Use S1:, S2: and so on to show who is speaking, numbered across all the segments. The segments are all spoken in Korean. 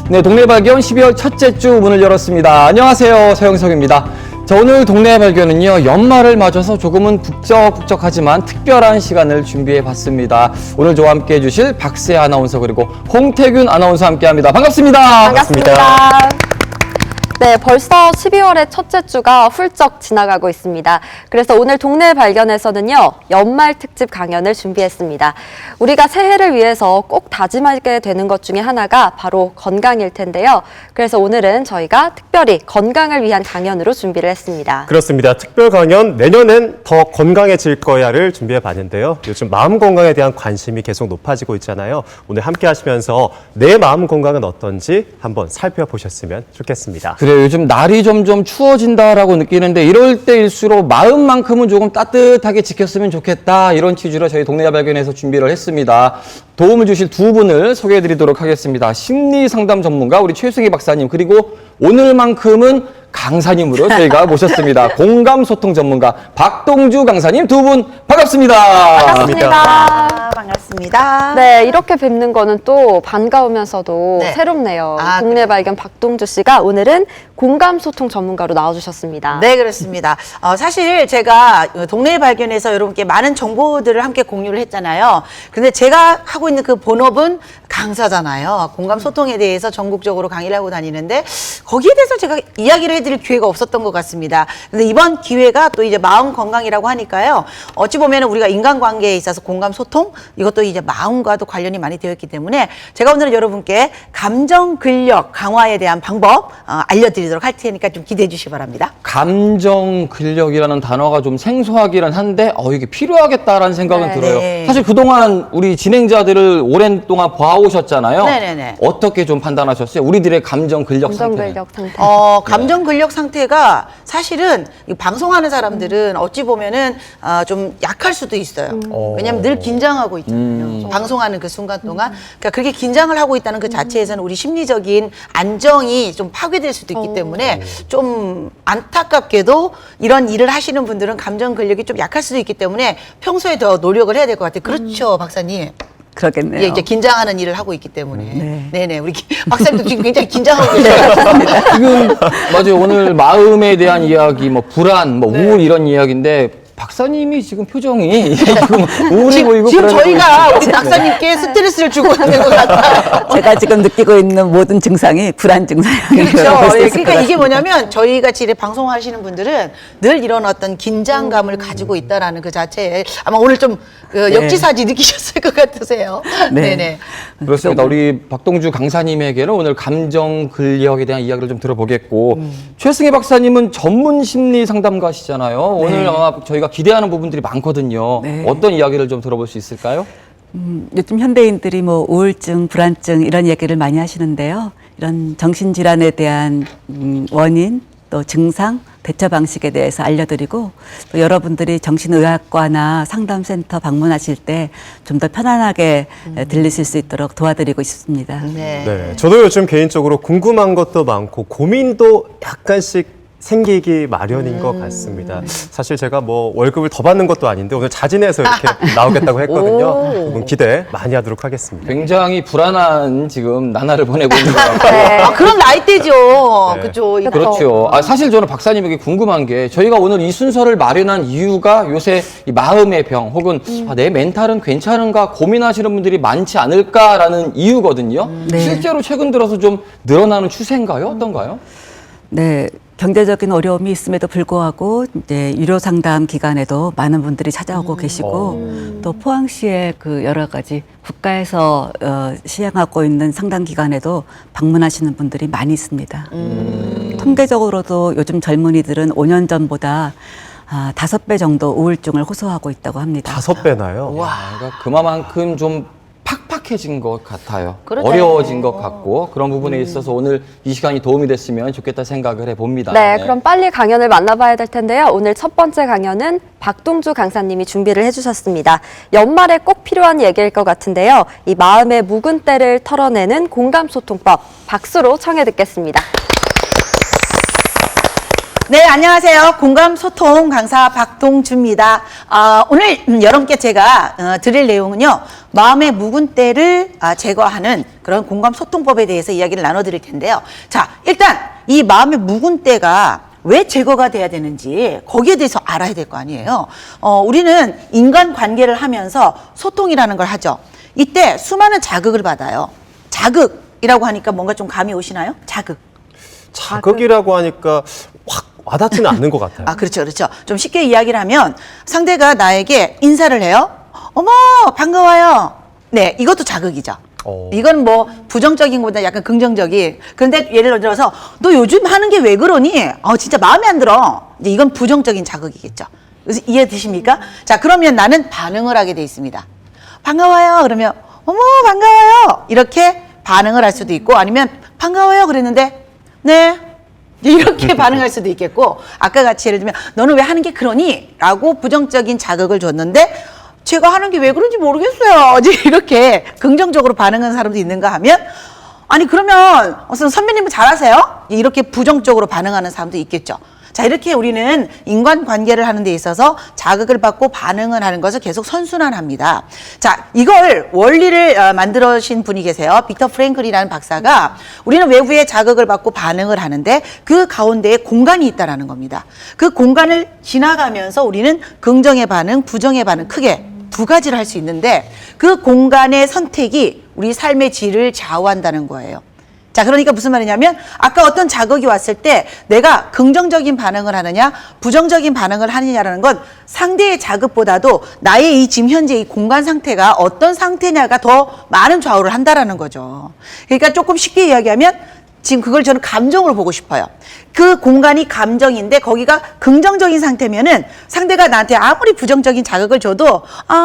S1: 네, 동네 발견 12월 첫째 주 문을 열었습니다. 안녕하세요, 서영석입니다. 자, 오늘 동네 발견은요, 연말을 맞아서 조금은 북적북적하지만 특별한 시간을 준비해봤습니다. 오늘 저와 함께 해주실 박세 아나운서 그리고 홍태균 아나운서와 함께합니다. 반갑습니다.
S2: 반갑습니다. 네, 벌써 12월의 첫째 주가 훌쩍 지나가고 있습니다. 그래서 오늘 동네 발견에서는요, 연말 특집 강연을 준비했습니다. 우리가 새해를 위해서 꼭 다짐하게 되는 것 중에 하나가 바로 건강일 텐데요. 그래서 오늘은 저희가 특별히 건강을 위한 강연으로 준비를 했습니다.
S3: 그렇습니다. 특별 강연 내년엔 더 건강해질 거야를 준비해 봤는데요. 요즘 마음 건강에 대한 관심이 계속 높아지고 있잖아요. 오늘 함께 하시면서 내 마음 건강은 어떤지 한번 살펴보셨으면 좋겠습니다.
S1: 그래요. 요즘 날이 점점 추워진다라고 느끼는데 이럴 때일수록 마음만큼은 조금 따뜻하게 지켰으면 좋겠다. 이런 취지로 저희 동네 발견에서 준비를 했습니다. 도움을 주실 두 분을 소개해드리도록 하겠습니다. 심리상담 전문가 우리 최승희 박사님 그리고 오늘만큼은 강사님으로 저희가 모셨습니다. 공감소통 전문가 박동주 강사님 두 분 반갑습니다.
S2: 반갑습니다.
S4: 반갑습니다.
S2: 네, 이렇게 뵙는 거는 또 반가우면서도
S4: 네.
S2: 새롭네요.
S4: 아,
S2: 동네 발견 박동주 씨가 오늘은 공감소통 전문가로 나와주셨습니다.
S4: 네, 그렇습니다. 사실 제가 동네 발견에서 여러분께 많은 정보들을 함께 공유를 했잖아요. 근데 제가 하고 있는 그 본업은 강사잖아요. 공감 소통에 대해서 전국적으로 강의를 하고 다니는데 거기에 대해서 제가 이야기를 해드릴 기회가 없었던 것 같습니다. 근데 이번 기회가 또 이제 마음 건강이라고 하니까요. 어찌 보면 우리가 인간관계에 있어서 공감 소통 이것도 이제 마음과도 관련이 많이 되어 있기 때문에 제가 오늘은 여러분께 감정 근력 강화에 대한 방법 알려드리도록 할 테니까 좀 기대해 주시기 바랍니다.
S1: 감정 근력이라는 단어가 좀 생소하기는 한데 이게 필요하겠다라는 생각은
S2: 네.
S1: 들어요.
S4: 네.
S1: 사실 그동안 우리 진행자들을 오랜 동안 봐오셨잖아요.
S4: 네네네.
S1: 어떻게 좀 판단하셨어요? 우리들의 감정 근력
S2: 감정
S1: 상태.
S2: 근력 상태.
S4: 감정 근력 상태가 사실은 이 방송하는 사람들은 어찌 보면은 좀 약할 수도 있어요. 왜냐하면 늘 긴장하고 있잖아요. 방송하는 그 순간 동안. 그러니까 그렇게 긴장을 하고 있다는 그 자체에서는 우리 심리적인 안정이 좀 파괴될 수도 있기 때문에 좀 안타깝게도 이런 일을 하시는 분들은 감정 근력이 좀 약할 수도 있기 때문에 평소에 더 노력을 해야 될 것 같아요. 그렇죠, 박사님?
S5: 그러겠네요.
S4: 예, 이제 긴장하는 일을 하고 있기 때문에.
S5: 네.
S4: 네네. 우리 박사님도 지금 굉장히 긴장하고 계세요.
S1: 지금 맞아요. 오늘 마음에 대한 이야기, 뭐 불안, 뭐 우울 이런 이야기인데 박사님이 지금 표정이 지금 우울해 보이고
S4: 지금
S1: 불안해
S4: 저희가
S1: 보이고.
S4: 우리 박사님께 스트레스를 주고 있는 것 같아요.
S5: 제가 지금 느끼고 있는 모든 증상이 불안 증상이라고
S4: 그렇죠.
S5: 볼수
S4: 예,
S5: 있을 것
S4: 그러니까 이게
S5: 같습니다.
S4: 뭐냐면 저희 같이 이렇게 방송하시는 분들은 늘 이런 어떤 긴장감을 가지고 있다라는 그 자체에 아마 오늘 좀 역지사지 느끼셨을 것 같으세요.
S5: 네.
S4: 네네.
S1: 그렇습니다. 우리 박동주 강사님에게는 오늘 감정 근력에 대한 이야기를 좀 들어보겠고 최승희 박사님은 전문 심리 상담가시잖아요. 오늘 아마 저희가 기대하는 부분들이 많거든요.
S5: 네.
S1: 어떤 이야기를 좀 들어볼 수 있을까요?
S5: 요즘 현대인들이 뭐 우울증, 불안증 이런 얘기를 많이 하시는데요. 이런 정신질환에 대한 원인, 또 증상, 대처 방식에 대해서 알려드리고 또 여러분들이 정신의학과나 상담센터 방문하실 때 좀 더 편안하게 들리실 수 있도록 도와드리고 싶습니다.
S4: 네.
S3: 네, 저도 요즘 개인적으로 궁금한 것도 많고 고민도 약간씩 생기기 마련인 것 같습니다. 사실 제가 뭐 월급을 더 받는 것도 아닌데 오늘 자진해서 이렇게 나오겠다고 했거든요. 두분 기대 많이 하도록 하겠습니다.
S1: 굉장히 불안한 지금 나날을 보내고 있는 것 같아요.
S4: 그런 나이대죠.
S3: 네.
S4: 그죠. 이거.
S1: 그렇죠. 사실 저는 박사님에게 궁금한 게 저희가 오늘 이 순서를 마련한 이유가 요새 이 마음의 병 혹은 내 멘탈은 괜찮은가 고민하시는 분들이 많지 않을까라는 이유거든요.
S5: 네.
S1: 실제로 최근 들어서 좀 늘어나는 추세인가요? 어떤가요?
S5: 네. 경제적인 어려움이 있음에도 불구하고 이제 유료 상담 기관에도 많은 분들이 찾아오고 계시고 또 포항시의 그 여러 가지 국가에서 시행하고 있는 상담 기관에도 방문하시는 분들이 많이 있습니다. 통계적으로도 요즘 젊은이들은 5년 전보다 5배 정도 우울증을 호소하고 있다고 합니다.
S3: 5배나요?
S1: 그러니까 그만큼 좀 팍팍해진 것 같아요.
S4: 그러네요.
S1: 어려워진 것 같고 그런 부분에 있어서 오늘 이 시간이 도움이 됐으면 좋겠다 생각을 해봅니다.
S2: 네, 그럼 빨리 강연을 만나봐야 될 텐데요. 오늘 첫 번째 강연은 박동주 강사님이 준비를 해주셨습니다. 연말에 꼭 필요한 얘기일 것 같은데요. 이 마음의 묵은 때를 털어내는 공감소통법, 박수로 청해 듣겠습니다.
S4: 네, 안녕하세요. 공감 소통 강사 박동주입니다. 오늘 여러분께 제가 드릴 내용은요, 마음의 묵은 때를 제거하는 그런 공감 소통법에 대해서 이야기를 나눠드릴 텐데요. 자, 일단 이 마음의 묵은 때가 왜 제거가 돼야 되는지 거기에 대해서 알아야 될 거 아니에요. 우리는 인간 관계를 하면서 소통이라는 걸 하죠. 이때 수많은 자극을 받아요. 자극이라고 하니까 뭔가 좀 감이 오시나요?
S3: 자극이라고 하니까 확 와닿지는 않는 것 같아요.
S4: 그렇죠, 그렇죠. 좀 쉽게 이야기를 하면 상대가 나에게 인사를 해요. 어머, 반가워요. 네, 이것도 자극이죠. 이건 뭐 부정적인 것보다 약간 긍정적인. 그런데 예를 들어서 너 요즘 하는 게 왜 그러니? 진짜 마음에 안 들어. 이제 이건 부정적인 자극이겠죠. 그래서 이해되십니까? 자, 그러면 나는 반응을 하게 돼 있습니다. 반가워요. 그러면 어머, 반가워요. 이렇게 반응을 할 수도 있고, 아니면 반가워요. 그랬는데 네. 이렇게 반응할 수도 있겠고, 아까 같이 예를 들면 너는 왜 하는 게 그러니? 라고 부정적인 자극을 줬는데 제가 하는 게 왜 그런지 모르겠어요. 이렇게 긍정적으로 반응하는 사람도 있는가 하면, 아니 그러면 선배님은 잘하세요? 이렇게 부정적으로 반응하는 사람도 있겠죠. 자, 이렇게 우리는 인간관계를 하는 데 있어서 자극을 받고 반응을 하는 것을 계속 선순환합니다. 자, 이걸 원리를 만들어신 분이 계세요. 빅터 프랭클이라는 박사가, 우리는 외부의 자극을 받고 반응을 하는데 그 가운데에 공간이 있다라는 겁니다. 그 공간을 지나가면서 우리는 긍정의 반응, 부정의 반응, 크게 두 가지를 할 수 있는데 그 공간의 선택이 우리 삶의 질을 좌우한다는 거예요. 자, 그러니까 무슨 말이냐면 아까 어떤 자극이 왔을 때 내가 긍정적인 반응을 하느냐 부정적인 반응을 하느냐라는 건 상대의 자극보다도 나의 이 지금 현재 이 공간 상태가 어떤 상태냐가 더 많은 좌우를 한다라는 거죠. 그러니까 조금 쉽게 이야기하면 지금 그걸 저는 감정으로 보고 싶어요. 그 공간이 감정인데 거기가 긍정적인 상태면은 상대가 나한테 아무리 부정적인 자극을 줘도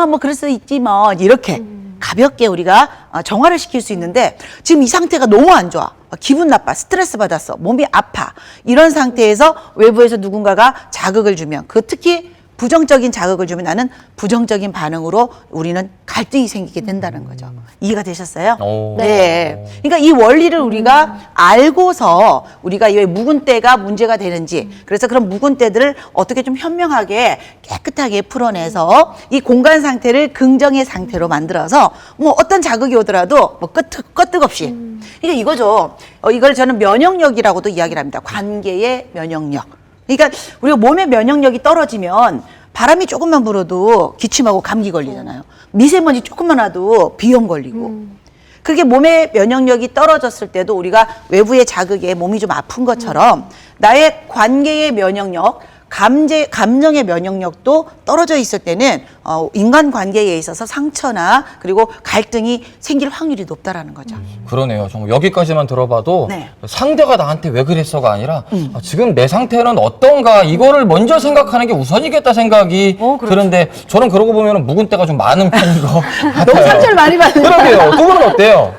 S4: 뭐 그럴 수 있지 뭐 이렇게 가볍게 우리가 정화를 시킬 수 있는데, 지금 이 상태가 너무 안 좋아. 기분 나빠. 스트레스 받았어. 몸이 아파. 이런 상태에서 외부에서 누군가가 자극을 주면, 특히 부정적인 자극을 주면 나는 부정적인 반응으로 우리는 갈등이 생기게 된다는 거죠. 이해가 되셨어요? 네. 그러니까 이 원리를 우리가 알고서 우리가 왜 묵은 때가 문제가 되는지, 그래서 그런 묵은 때들을 어떻게 좀 현명하게 깨끗하게 풀어내서 이 공간 상태를 긍정의 상태로 만들어서 뭐 어떤 자극이 오더라도 뭐 끄떡 없이. 그러니까 이거죠. 이걸 저는 면역력이라고도 이야기를 합니다. 관계의 면역력. 그러니까 우리가 몸의 면역력이 떨어지면 바람이 조금만 불어도 기침하고 감기 걸리잖아요. 미세먼지 조금만 와도 비염 걸리고. 그렇게 몸의 면역력이 떨어졌을 때도 우리가 외부의 자극에 몸이 좀 아픈 것처럼 나의 관계의 면역력, 감정의 면역력도 떨어져 있을 때는 인간관계에 있어서 상처나 그리고 갈등이 생길 확률이 높다라는 거죠.
S1: 그러네요. 정말 여기까지만 들어봐도
S4: 네.
S1: 상대가 나한테 왜 그랬어가 아니라 지금 내 상태는 어떤가 이거를 먼저 생각하는 게 우선이겠다 생각이
S4: 그렇죠.
S1: 드는데, 저는 그러고 보면 묵은 때가 좀 많은 편인 것 같아요.
S4: 너무 상처를 많이 받는.
S1: 그러게요. 두 분은 어때요?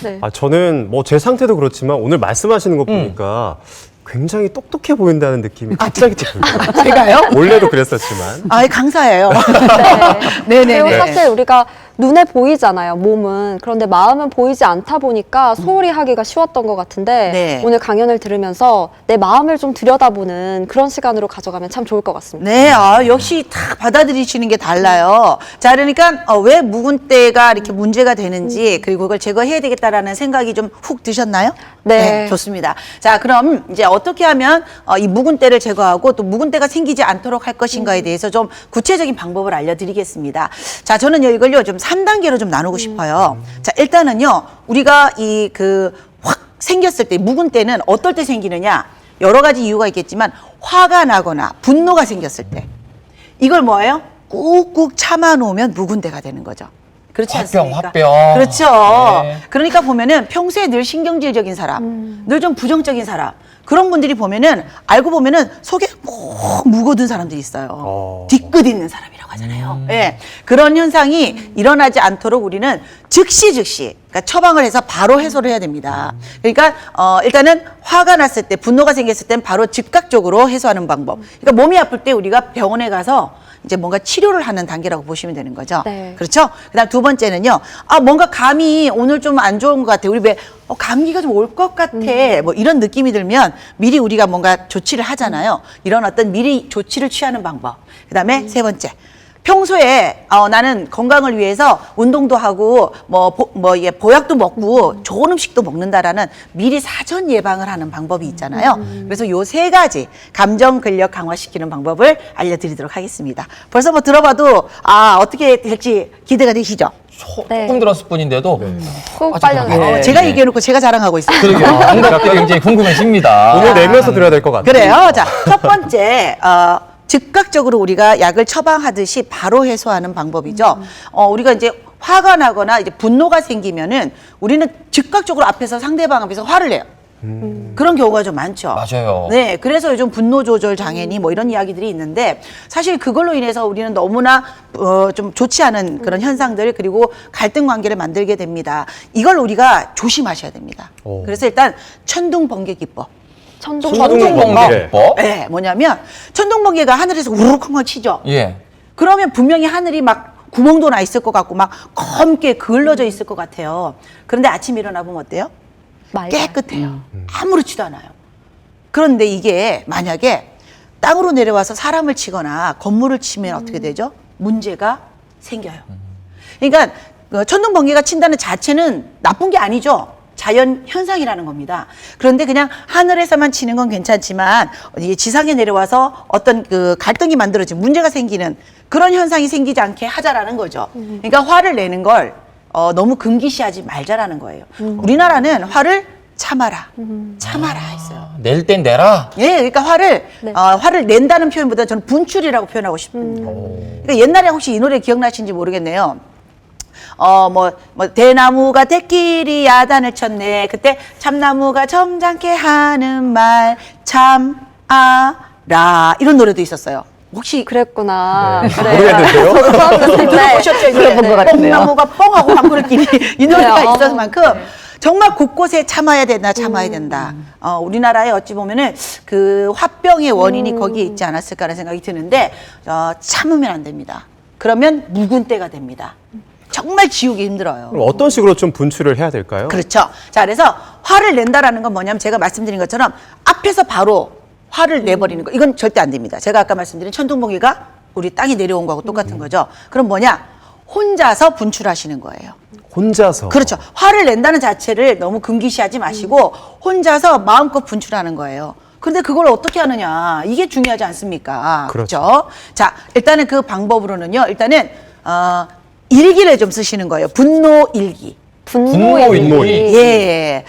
S2: 네.
S3: 저는 뭐 제 상태도 그렇지만 오늘 말씀하시는 거 보니까 굉장히 똑똑해 보인다는 느낌이 갑자기 들어요.
S4: 제가요?
S3: 원래도 그랬었지만.
S4: 강사예요.
S2: 그리고
S4: 네네네.
S2: 사실 우리가 눈에 보이잖아요, 몸은. 그런데 마음은 보이지 않다 보니까 소홀히 하기가 쉬웠던 것 같은데
S4: 네.
S2: 오늘 강연을 들으면서 내 마음을 좀 들여다보는 그런 시간으로 가져가면 참 좋을 것 같습니다.
S4: 네, 역시 다 받아들이시는 게 달라요. 자, 그러니까 왜 묵은 때가 이렇게 문제가 되는지, 그리고 그걸 제거해야 되겠다라는 생각이 좀 훅 드셨나요?
S2: 네.
S4: 좋습니다. 자, 그럼 이제 어떻게 하면 이 묵은 때를 제거하고 또 묵은 때가 생기지 않도록 할 것인가에 대해서 좀 구체적인 방법을 알려드리겠습니다. 자, 저는 이걸요 좀 3단계로 좀 나누고 싶어요. 자, 일단은요, 우리가 확 생겼을 때, 묵은 때는 어떨 때 생기느냐? 여러 가지 이유가 있겠지만 화가 나거나 분노가 생겼을 때, 이걸 뭐예요? 꾹꾹 참아놓으면 묵은 때가 되는 거죠. 그렇지 않습니까?
S1: 화병.
S4: 그렇죠.
S1: 네.
S4: 그러니까 보면은 평소에 늘 신경질적인 사람, 늘 좀 부정적인 사람, 그런 분들이 보면은 알고 보면은 속에 꼭 묵어둔 사람들이 있어요. 뒤끝 있는 사람이라고 하잖아요. 예. 그런 현상이 일어나지 않도록 우리는 즉시 그러니까 처방을 해서 바로 해소를 해야 됩니다. 그러니까 일단은 화가 났을 때, 분노가 생겼을 땐 바로 즉각적으로 해소하는 방법. 그러니까 몸이 아플 때 우리가 병원에 가서 이제 뭔가 치료를 하는 단계라고 보시면 되는 거죠.
S2: 네.
S4: 그렇죠? 그다음 두 번째는요. 뭔가 감이 오늘 좀 안 좋은 것 같아. 우리 왜 감기가 좀 올 것 같아. 뭐 이런 느낌이 들면 미리 우리가 뭔가 조치를 하잖아요. 이런 어떤 미리 조치를 취하는 방법. 그다음에 세 번째. 평소에 나는 건강을 위해서 운동도 하고 보약도 먹고 좋은 음식도 먹는다라는 미리 사전 예방을 하는 방법이 있잖아요. 그래서 요 세 가지 감정 근력 강화시키는 방법을 알려드리도록 하겠습니다. 벌써 뭐 들어봐도 어떻게 될지 기대가 되시죠?
S2: 네.
S1: 조금 들었을 뿐인데도
S2: 훅
S1: 아주
S2: 빨려가요.
S1: 네.
S4: 제가 얘기해놓고 제가 자랑하고 있어요.
S1: 그러게요. 감각도 굉장히 궁금해집니다.
S3: 오늘 내면서 들어야 될 것 같아요.
S4: 그래요. 자, 첫 번째, 즉각적으로 우리가 약을 처방하듯이 바로 해소하는 방법이죠. 우리가 이제 화가 나거나 이제 분노가 생기면은 우리는 즉각적으로 앞에서 상대방 앞에서 화를 내요. 그런 경우가 좀 많죠.
S1: 맞아요.
S4: 네, 그래서 요즘 분노 조절 장애니 뭐 이런 이야기들이 있는데 사실 그걸로 인해서 우리는 너무나 좀 좋지 않은 그런 현상들 그리고 갈등 관계를 만들게 됩니다. 이걸 우리가 조심하셔야 됩니다.
S3: 오.
S4: 그래서 일단 천둥번개 기법.
S1: 천둥번개법.
S4: 네, 뭐냐면 천둥번개가 하늘에서 우르르 치죠.
S1: 예.
S4: 그러면 분명히 하늘이 막 구멍도 나 있을 것 같고 막 검게 그을러져 있을 것 같아요. 그런데 아침 일어나 보면 어때요?
S2: 맑아요.
S4: 깨끗해요. 아무렇지도 않아요. 그런데 이게 만약에 땅으로 내려와서 사람을 치거나 건물을 치면 어떻게 되죠? 문제가 생겨요. 그러니까 천둥번개가 친다는 자체는 나쁜 게 아니죠. 자연 현상이라는 겁니다. 그런데 그냥 하늘에서만 치는 건 괜찮지만 지상에 내려와서 어떤 그 갈등이 만들어지면 문제가 생기는 그런 현상이 생기지 않게 하자라는 거죠. 그러니까 화를 내는 걸 너무 금기시하지 말자라는 거예요. 우리나라는 화를 참아라, 참아라 했어요.
S1: 낼 땐 내라.
S4: 예, 그러니까 화를
S2: 네.
S4: 화를 낸다는 표현보다 저는 분출이라고 표현하고 싶습니다. 그러니까 옛날에 혹시 이 노래 기억나시는지 모르겠네요. 대나무가 대끼리 야단을 쳤네. 그때 참나무가 점잖게 하는 말 참아라 이런 노래도 있었어요. 혹시
S2: 그랬구나.
S3: 네. 모르겠는데요?
S4: 들어보셨죠?
S2: 들어본 것 같네요.
S4: 뽕나무가 뻥하고 방구를끼리 이 노래가
S2: 그래요?
S4: 있었을 만큼 정말 곳곳에 참아야 된다, 참아야 된다. 우리나라에 어찌 보면은 그 화병의 원인이 거기에 있지 않았을까라는 생각이 드는데 참으면 안 됩니다. 그러면 묵은 때가 됩니다. 정말 지우기 힘들어요.
S3: 그럼 어떤 식으로 좀 분출을 해야 될까요?
S4: 그렇죠. 자, 그래서 화를 낸다라는 건 뭐냐면 제가 말씀드린 것처럼 앞에서 바로 화를 내버리는 거. 이건 절대 안 됩니다. 제가 아까 말씀드린 천둥번개가 우리 땅에 내려온 거하고 똑같은 거죠. 그럼 뭐냐? 혼자서 분출하시는 거예요.
S3: 혼자서.
S4: 그렇죠. 화를 낸다는 자체를 너무 금기시하지 마시고 혼자서 마음껏 분출하는 거예요. 근데 그걸 어떻게 하느냐. 이게 중요하지 않습니까?
S3: 그렇죠.
S4: 자, 일단은 그 방법으로는요. 일단은 일기를 좀 쓰시는 거예요. 분노 일기.
S2: 분노일기.
S4: 예.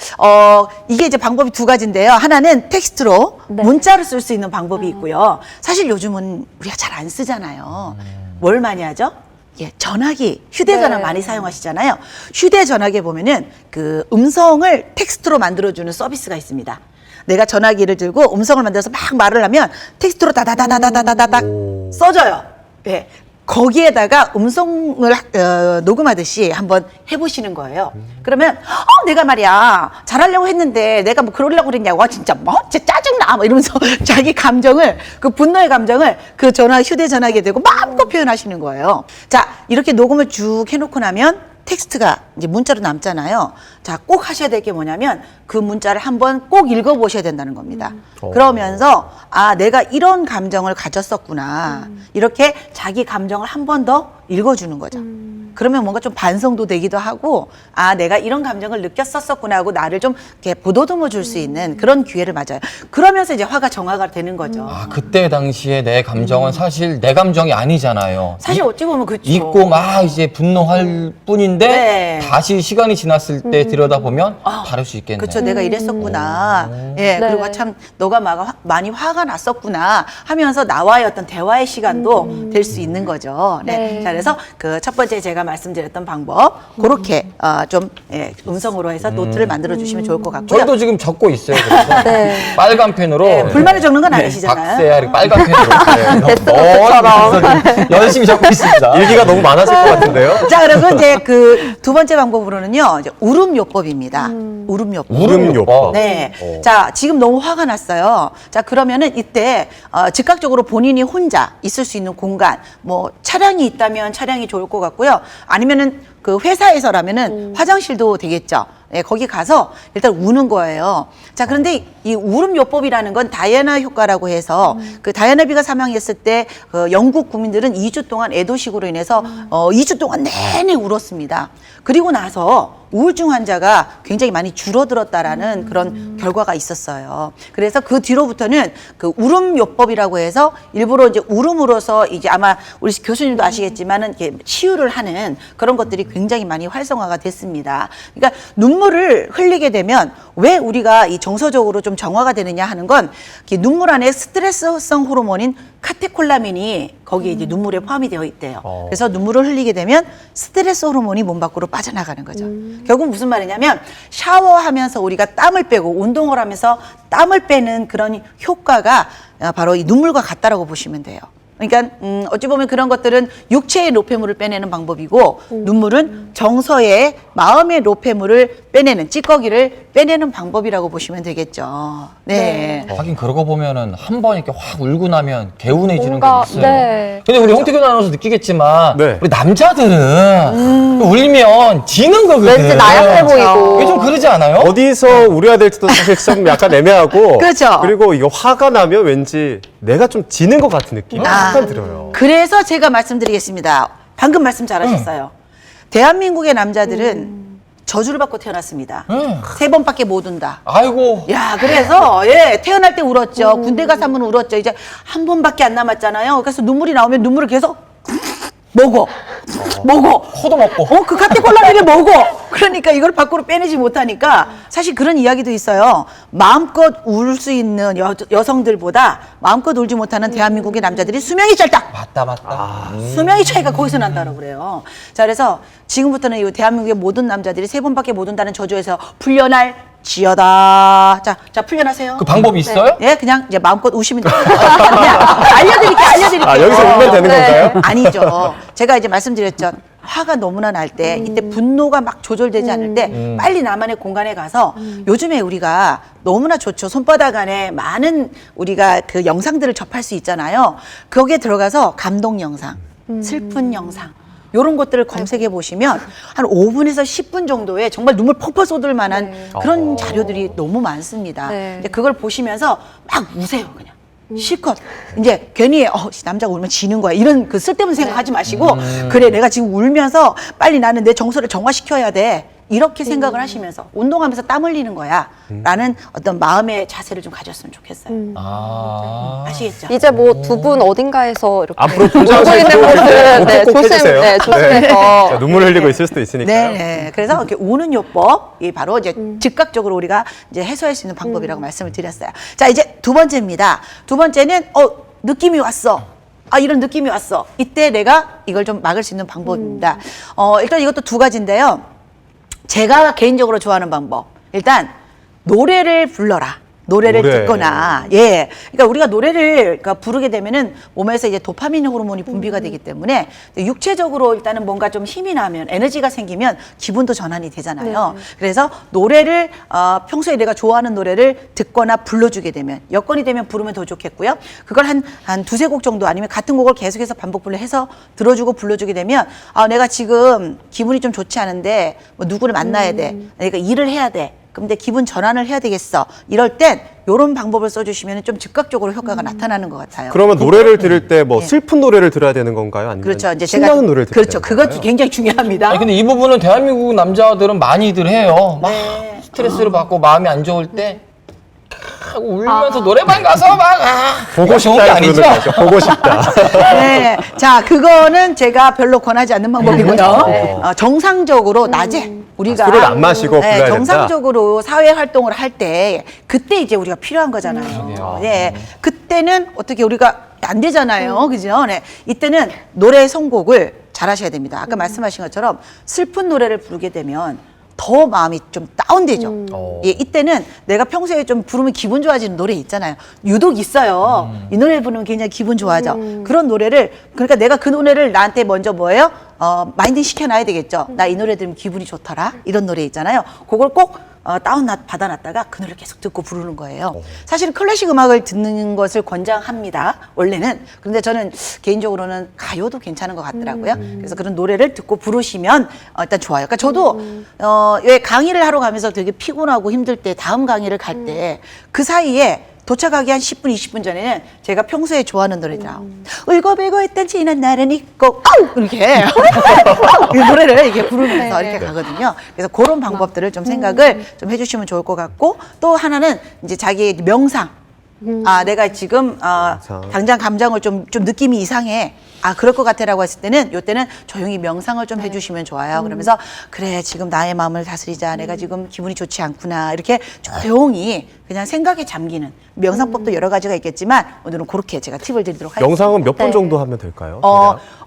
S4: 이게 이제 방법이 두 가지인데요. 하나는 텍스트로
S2: 네.
S4: 문자로 쓸 수 있는 방법이 있고요. 사실 요즘은 우리가 잘 안 쓰잖아요. 뭘 많이 하죠? 예, 전화기, 휴대전화
S2: 네.
S4: 많이 사용하시잖아요. 휴대전화기에 보면은 그 음성을 텍스트로 만들어주는 서비스가 있습니다. 내가 전화기를 들고 음성을 만들어서 막 말을 하면 텍스트로 다다다다다다다닥 써져요. 예. 거기에다가 음성을 녹음하듯이 한번 해보시는 거예요. 그러면 내가 말이야 잘하려고 했는데 내가 뭐 그러려고 그랬냐고 진짜 진짜 짜증나 뭐 이러면서 자기 감정을 그 분노의 감정을 그 휴대전화기에 대고 마음껏 표현하시는 거예요. 자, 이렇게 녹음을 쭉 해놓고 나면 텍스트가 이제 문자로 남잖아요. 자, 꼭 하셔야 될 게 뭐냐면 그 문자를 한번 꼭 읽어보셔야 된다는 겁니다. 그러면서 내가 이런 감정을 가졌었구나. 이렇게 자기 감정을 한 번 더 읽어주는 거죠. 그러면 뭔가 좀 반성도 되기도 하고 내가 이런 감정을 느꼈었구나 하고 나를 좀 이렇게 보도듬어 줄 수 있는 그런 기회를 맞아요. 그러면서 이제 화가 정화가 되는 거죠.
S1: 그때 당시에 내 감정은 사실 내 감정이 아니잖아요.
S4: 사실 어찌 보면 그렇죠.
S1: 잊고 막 이제 분노할 뿐인데
S4: 네.
S1: 다시 시간이 지났을 때 들여다보면 다를 수 있겠네요.
S4: 그렇죠. 내가 이랬었구나. 예,
S2: 네.
S4: 그리고 참 너가 많이 화가 났었구나 하면서 나와의 어떤 대화의 시간도 될 수 있는 거죠. 네.
S2: 네.
S4: 자, 그래서 그 첫 번째 제가 제가 말씀드렸던 방법 그렇게 좀 음성으로 해서 노트를 만들어 주시면 좋을 것 같고요.
S1: 저희도 지금 적고 있어요. 그래서
S2: 네.
S1: 빨간 펜으로
S4: 네, 불만을 적는 건 아니시잖아요.
S1: 박세야 이렇게 빨간 펜으로
S2: 데스노트처럼.
S1: 열심히 적고 있습니다.
S3: 일기가 너무 많아질 것 같은데요.
S4: 자, 그리고 이제 그 두 번째 방법으로는요, 이제 울음요법입니다. 울음요법.
S3: 울음요법.
S4: 네. 자, 지금 너무 화가 났어요. 자, 그러면은 이때 즉각적으로 본인이 혼자 있을 수 있는 공간, 뭐 차량이 있다면 차량이 좋을 것 같고요. 아니면은 그 회사에서라면은 화장실도 되겠죠. 네, 거기 가서 일단 우는 거예요. 자, 그런데 이 울음요법이라는 건 다이애나 효과라고 해서 그 다이애나비가 사망했을 때 영국 국민들은 2주 동안 애도식으로 인해서 2주 동안 내내 울었습니다. 그리고 나서 우울증 환자가 굉장히 많이 줄어들었다라는 그런 결과가 있었어요. 그래서 그 뒤로부터는 그 울음요법이라고 해서 일부러 이제 울음으로써 이제 아마 우리 교수님도 아시겠지만은 이렇게 치유를 하는 그런 것들이 굉장히 많이 활성화가 됐습니다. 그러니까 눈물을 흘리게 되면 왜 우리가 이 정서적으로 좀 정화가 되느냐 하는 건 눈물 안에 스트레스성 호르몬인 카테콜라민이 거기에 이제 눈물에 포함이 되어 있대요. 그래서 눈물을 흘리게 되면 스트레스 호르몬이 몸 밖으로 빠져나가는 거죠. 결국 무슨 말이냐면 샤워하면서 우리가 땀을 빼고 운동을 하면서 땀을 빼는 그런 효과가 바로 이 눈물과 같다라고 보시면 돼요. 그러니까 어찌 보면 그런 것들은 육체의 노폐물을 빼내는 방법이고 눈물은 정서의 마음의 노폐물을 빼내는 찌꺼기를 빼내는 방법이라고 보시면 되겠죠. 네.
S1: 하긴 그러고 보면은 한 번 이렇게 확 울고 나면 개운해지는 게
S2: 뭔가,
S1: 있어요.
S2: 네.
S1: 근데 우리 홍태균 아나운서 느끼겠지만
S3: 네.
S1: 우리 남자들은 울면 지는 거거든.
S2: 왠지 나약해 보이고.
S1: 이게 좀 그러지 않아요?
S3: 어디서 울어야 될지도 사실 좀 약간 애매하고.
S4: 그렇죠.
S3: 그리고 이거 화가 나면 왠지 내가 좀 지는 것 같은 느낌이 약간 들어요.
S4: 그래서 제가 말씀드리겠습니다. 방금 말씀 잘하셨어요. 대한민국의 남자들은 저주를 받고 태어났습니다. 3번밖에 못 운다.
S1: 아이고.
S4: 야, 그래서 태어날 때 울었죠. 군대 가서 한번 울었죠. 이제 한 번밖에 안 남았잖아요. 그래서 눈물이 나오면 눈물을 계속 먹어.
S1: 코도 먹고.
S4: 그 카테콜라민을 먹어. 그러니까 이걸 밖으로 빼내지 못하니까 사실 그런 이야기도 있어요. 마음껏 울 수 있는 여성들보다 마음껏 울지 못하는 대한민국의 남자들이 수명이 짧다.
S1: 맞다.
S4: 수명의 차이가 거기서 난다고 그래요. 자, 그래서 지금부터는 이 대한민국의 모든 남자들이 3번밖에 못 온다는 저주에서 풀려날 지어다. 자, 풀려나세요.
S1: 그 방법이 있어요?
S4: 예, 그냥 이제 마음껏 우시면 돼요. 그냥 알려드릴게요.
S3: 아, 여기서 울면 되는 건가요?
S4: 아니죠. 제가 이제 말씀드렸죠. 화가 너무나 날 때, 이때 분노가 막 조절되지 않을 때, 빨리 나만의 공간에 가서, 요즘에 우리가 너무나 좋죠. 손바닥 안에 많은 우리가 그 영상들을 접할 수 있잖아요. 거기에 들어가서 감동 영상, 슬픈 영상, 요런 것들을 검색해 보시면 한 5분에서 10분 정도의 정말 눈물 퍽퍽 쏟을 만한 그런 자료들이 너무 많습니다.
S2: 네.
S4: 이제 그걸 보시면서 막 우세요, 그냥. 실컷 이제 괜히 남자가 울면 지는 거야 이런 그 쓸데없는 생각하지 마시고 그래 내가 지금 울면서 빨리 나는 내 정서를 정화시켜야 돼 이렇게 생각을 하시면서 운동하면서 땀 흘리는 거야 라는 어떤 마음의 자세를 좀 가졌으면 좋겠어요. 아시겠죠?
S2: 이제 뭐 두 분 어딘가에서 이렇게
S3: 앞으로
S2: 울고
S3: 분장하실
S2: 있는 모습
S3: 때 꼭 해주세요.
S2: 조심해서
S3: 자, 눈물 흘리고 있을 수도 있으니까요.
S4: 네. 그래서 이렇게 우는 요법이 바로 이제 즉각적으로 우리가 이제 해소할 수 있는 방법이라고 말씀을 드렸어요. 자, 이제 두 번째입니다. 두 번째는 느낌이 왔어. 이런 느낌이 왔어. 이때 내가 이걸 좀 막을 수 있는 방법입니다. 일단 이것도 두 가지인데요. 제가 개인적으로 좋아하는 방법. 일단 노래를 불러라. 노래를
S3: 노래.
S4: 듣거나, 그러니까 우리가 노래를 부르게 되면은 몸에서 이제 도파민 호르몬이 분비가 되기 때문에 육체적으로 일단은 뭔가 좀 힘이 나면 에너지가 생기면 기분도 전환이 되잖아요. 그래서 노래를 평소에 내가 좋아하는 노래를 듣거나 불러주게 되면 여건이 되면 부르면 더 좋겠고요. 그걸 한 두세 곡 정도 아니면 같은 곡을 계속해서 반복 불러해서 들어주고 불러주게 되면 내가 지금 기분이 좀 좋지 않은데 뭐 누구를 만나야 돼. 내가 일을 해야 돼. 근데 기분 전환을 해야 되겠어. 이럴 땐 이런 방법을 써주시면 좀 즉각적으로 효과가 나타나는 것 같아요.
S3: 그러면 노래를 들을 때 뭐 슬픈 노래를 들어야 되는 건가요? 아니면
S4: 그렇죠. 이제
S3: 신나는 노래를 들어야
S4: 그렇죠.
S3: 되는
S4: 그것도
S3: 건가요?
S4: 굉장히 중요합니다.
S1: 아니, 근데 이 부분은 대한민국 남자들은 많이들 해요. 막
S4: 네.
S1: 스트레스를 받고 마음이 안 좋을 때 울면서 노래방 가서 막
S3: 보고
S1: 좋은 게
S3: 싶다
S1: 아니죠?
S3: 그러는 거죠. 보고 싶다.
S4: 네. 자, 그거는 제가 별로 권하지 않는 방법이고요. 정상적으로 낮에 우리가
S3: 술을 안 마시고 불러야 된다?
S4: 정상적으로 사회 활동을 할 때 그때 이제 우리가 필요한 거잖아요. 그때는 어떻게 우리가 안 되잖아요. 그죠? 네. 이때는 노래 선곡을 잘하셔야 됩니다. 아까 말씀하신 것처럼 슬픈 노래를 부르게 되면 더 마음이 좀 다운되죠. 예, 이때는 내가 평소에 좀 부르면 기분 좋아지는 노래 있잖아요. 유독 있어요. 이 노래 부르면 굉장히 기분 좋아져. 그런 노래를, 그러니까 내가 그 노래를 나한테 먼저 뭐예요? 마인딩 시켜놔야 되겠죠. 나 이 노래 들으면 기분이 좋더라. 이런 노래 있잖아요. 그걸 꼭 다운 받아놨다가 그 노래를 계속 듣고 부르는 거예요. 사실은 클래식 음악을 듣는 것을 권장합니다. 원래는. 그런데 저는 개인적으로는 가요도 괜찮은 것 같더라고요. 그래서 그런 노래를 듣고 부르시면 일단 좋아요. 그러니까 저도 왜 강의를 하러 가면서 되게 피곤하고 힘들 때 다음 강의를 갈 때 그 사이에 도착하기 한 10분, 20분 전에는 제가 평소에 좋아하는 노래들아. 울고불고 했던 지난 날은 있고, 아우! 이렇게. 이 노래를 이렇게 부르면서 이렇게 가거든요. 그래서 그런 방법들을 좀 생각을 좀 해주시면 좋을 것 같고, 또 하나는 이제 자기의 명상. 내가 지금, 당장 감정을 좀 느낌이 이상해. 그럴 것 같아라고 했을 때는, 요때는 조용히 명상을 좀 해주시면 좋아요. 그러면서, 그래, 지금 나의 마음을 다스리자. 내가 지금 기분이 좋지 않구나. 이렇게 조용히 그냥 생각에 잠기는 명상법도 여러 가지가 있겠지만, 오늘은 그렇게 제가 팁을 드리도록 하겠습니다.
S3: 명상은 몇 분 정도 하면 될까요?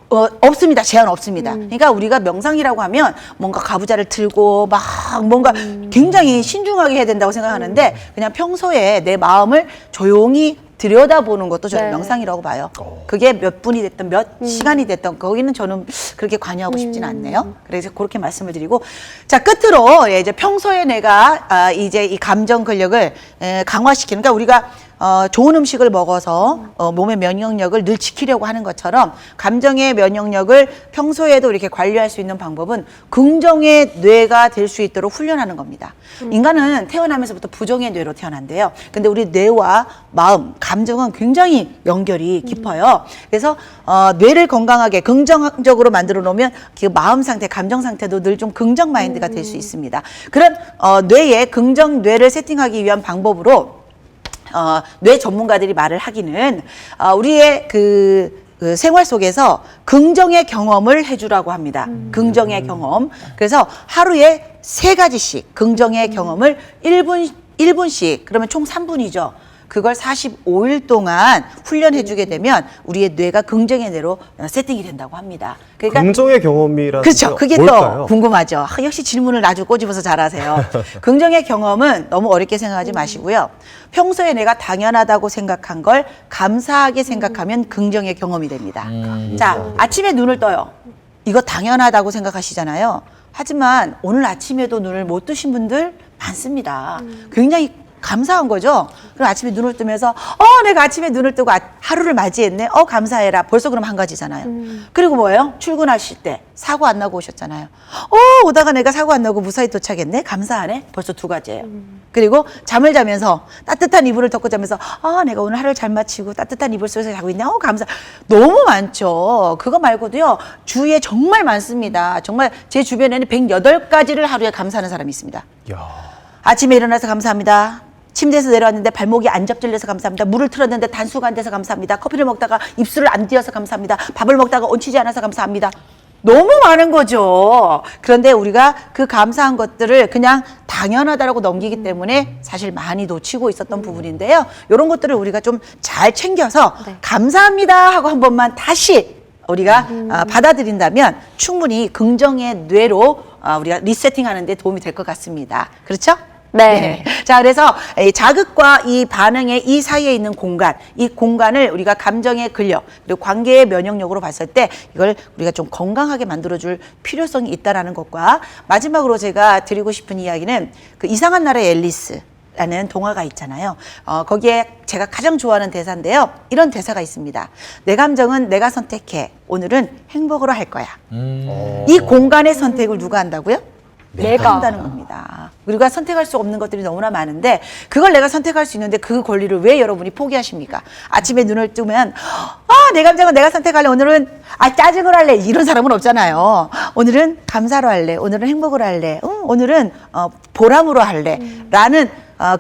S4: 없습니다. 제한 없습니다. 그러니까 우리가 명상이라고 하면 뭔가 가부좌를 틀고 막 뭔가 굉장히 신중하게 해야 된다고 생각하는데 그냥 평소에 내 마음을 조용히 들여다보는 것도 저는 명상이라고 봐요. 그게 몇 분이 됐든 몇 시간이 됐든 거기는 저는 그렇게 관여하고 싶지는 않네요. 그래서 그렇게 말씀을 드리고 자 끝으로 이제 평소에 내가 이제 이 감정 근력을 강화시키는 그러니까 우리가 좋은 음식을 먹어서 몸의 면역력을 늘 지키려고 하는 것처럼 감정의 면역력을 평소에도 이렇게 관리할 수 있는 방법은 긍정의 뇌가 될 수 있도록 훈련하는 겁니다. 인간은 태어나면서부터 부정의 뇌로 태어난대요. 근데 우리 뇌와 마음, 감정은 굉장히 연결이 깊어요. 그래서 뇌를 건강하게 긍정적으로 만들어 놓으면 그 마음 상태, 감정 상태도 늘 좀 긍정 마인드가 될 수 있습니다. 그런 뇌에 긍정 뇌를 세팅하기 위한 방법으로 뇌 전문가들이 말을 하기는 우리의 그 생활 속에서 긍정의 경험을 해주라고 합니다. 긍정의 경험. 그래서 하루에 3가지씩 긍정의 경험을 1분씩 그러면 총 3분이죠. 그걸 45일 동안 훈련해주게 되면 우리의 뇌가 긍정의 뇌로 세팅이 된다고 합니다. 그러니까
S3: 긍정의 경험이라는
S4: 그렇죠.
S3: 게
S4: 그게
S3: 뭘까요?
S4: 또 궁금하죠. 역시 질문을 아주 꼬집어서 잘하세요. 긍정의 경험은 너무 어렵게 생각하지 마시고요. 평소에 내가 당연하다고 생각한 걸 감사하게 생각하면 긍정의 경험이 됩니다. 자, 아침에 눈을 떠요. 이거 당연하다고 생각하시잖아요. 하지만 오늘 아침에도 눈을 못 뜨신 분들 많습니다. 굉장히 감사한 거죠. 그럼 아침에 눈을 뜨면서 내가 아침에 눈을 뜨고 하루를 맞이했네. 감사해라. 벌써 그럼 한 가지잖아요. 그리고 뭐예요? 출근하실 때 사고 안 나고 오셨잖아요. 오다가 내가 사고 안 나고 무사히 도착했네. 감사하네. 벌써 2가지예요. 그리고 잠을 자면서 따뜻한 이불을 덮고 자면서 내가 오늘 하루를 잘 마치고 따뜻한 이불 속에서 자고 있네. 감사. 너무 많죠. 그거 말고도요. 주위에 정말 많습니다. 정말 제 주변에는 108가지를 하루에 감사하는 사람이 있습니다.
S3: 이야.
S4: 아침에 일어나서 감사합니다. 침대에서 내려왔는데 발목이 안 접질려서 감사합니다. 물을 틀었는데 단수가 안 돼서 감사합니다. 커피를 먹다가 입술을 안 띄어서 감사합니다. 밥을 먹다가 얹히지 않아서 감사합니다. 너무 많은 거죠. 그런데 우리가 그 감사한 것들을 그냥 당연하다라고 넘기기 때문에 사실 많이 놓치고 있었던 부분인데요. 이런 것들을 우리가 좀 잘 챙겨서 감사합니다 하고 한 번만 다시 우리가 받아들인다면 충분히 긍정의 뇌로 우리가 리세팅하는 데 도움이 될 것 같습니다. 그렇죠?
S2: 네.
S4: 자, 그래서 이 자극과 이 반응의 이 사이에 있는 공간, 이 공간을 우리가 감정의 근력, 그리고 관계의 면역력으로 봤을 때 이걸 우리가 좀 건강하게 만들어줄 필요성이 있다라는 것과 마지막으로 제가 드리고 싶은 이야기는 그 이상한 나라의 앨리스. 라는 동화가 있잖아요. 거기에 제가 가장 좋아하는 대사인데요. 이런 대사가 있습니다. 내 감정은 내가 선택해. 오늘은 행복으로 할 거야. 이 공간의 선택을 누가 한다고요? 내가 한다는 겁니다. 우리가 선택할 수 없는 것들이 너무나 많은데 그걸 내가 선택할 수 있는데 그 권리를 왜 여러분이 포기하십니까? 아침에 눈을 뜨면 내 감정은 내가 선택할래. 오늘은 짜증을 할래. 이런 사람은 없잖아요. 오늘은 감사로 할래. 오늘은 행복으로 할래. 오늘은 보람으로 할래. 라는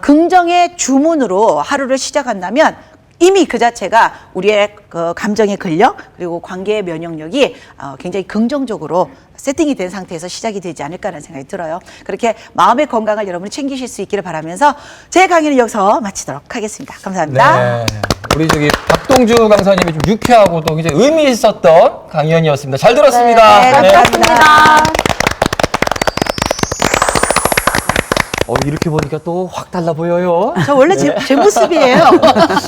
S4: 긍정의 주문으로 하루를 시작한다면 이미 그 자체가 우리의 그 감정의 근력 그리고 관계의 면역력이 굉장히 긍정적으로 세팅이 된 상태에서 시작이 되지 않을까라는 생각이 들어요. 그렇게 마음의 건강을 여러분이 챙기실 수 있기를 바라면서 제 강의는 여기서 마치도록 하겠습니다. 감사합니다.
S1: 네. 우리 저기 박동주 강사님이 좀 유쾌하고도 굉장히 의미 있었던 강연이었습니다. 잘 들었습니다.
S2: 네, 감사합니다.
S1: 이렇게 보니까 또 확 달라 보여요.
S4: 저 원래 제 모습이에요.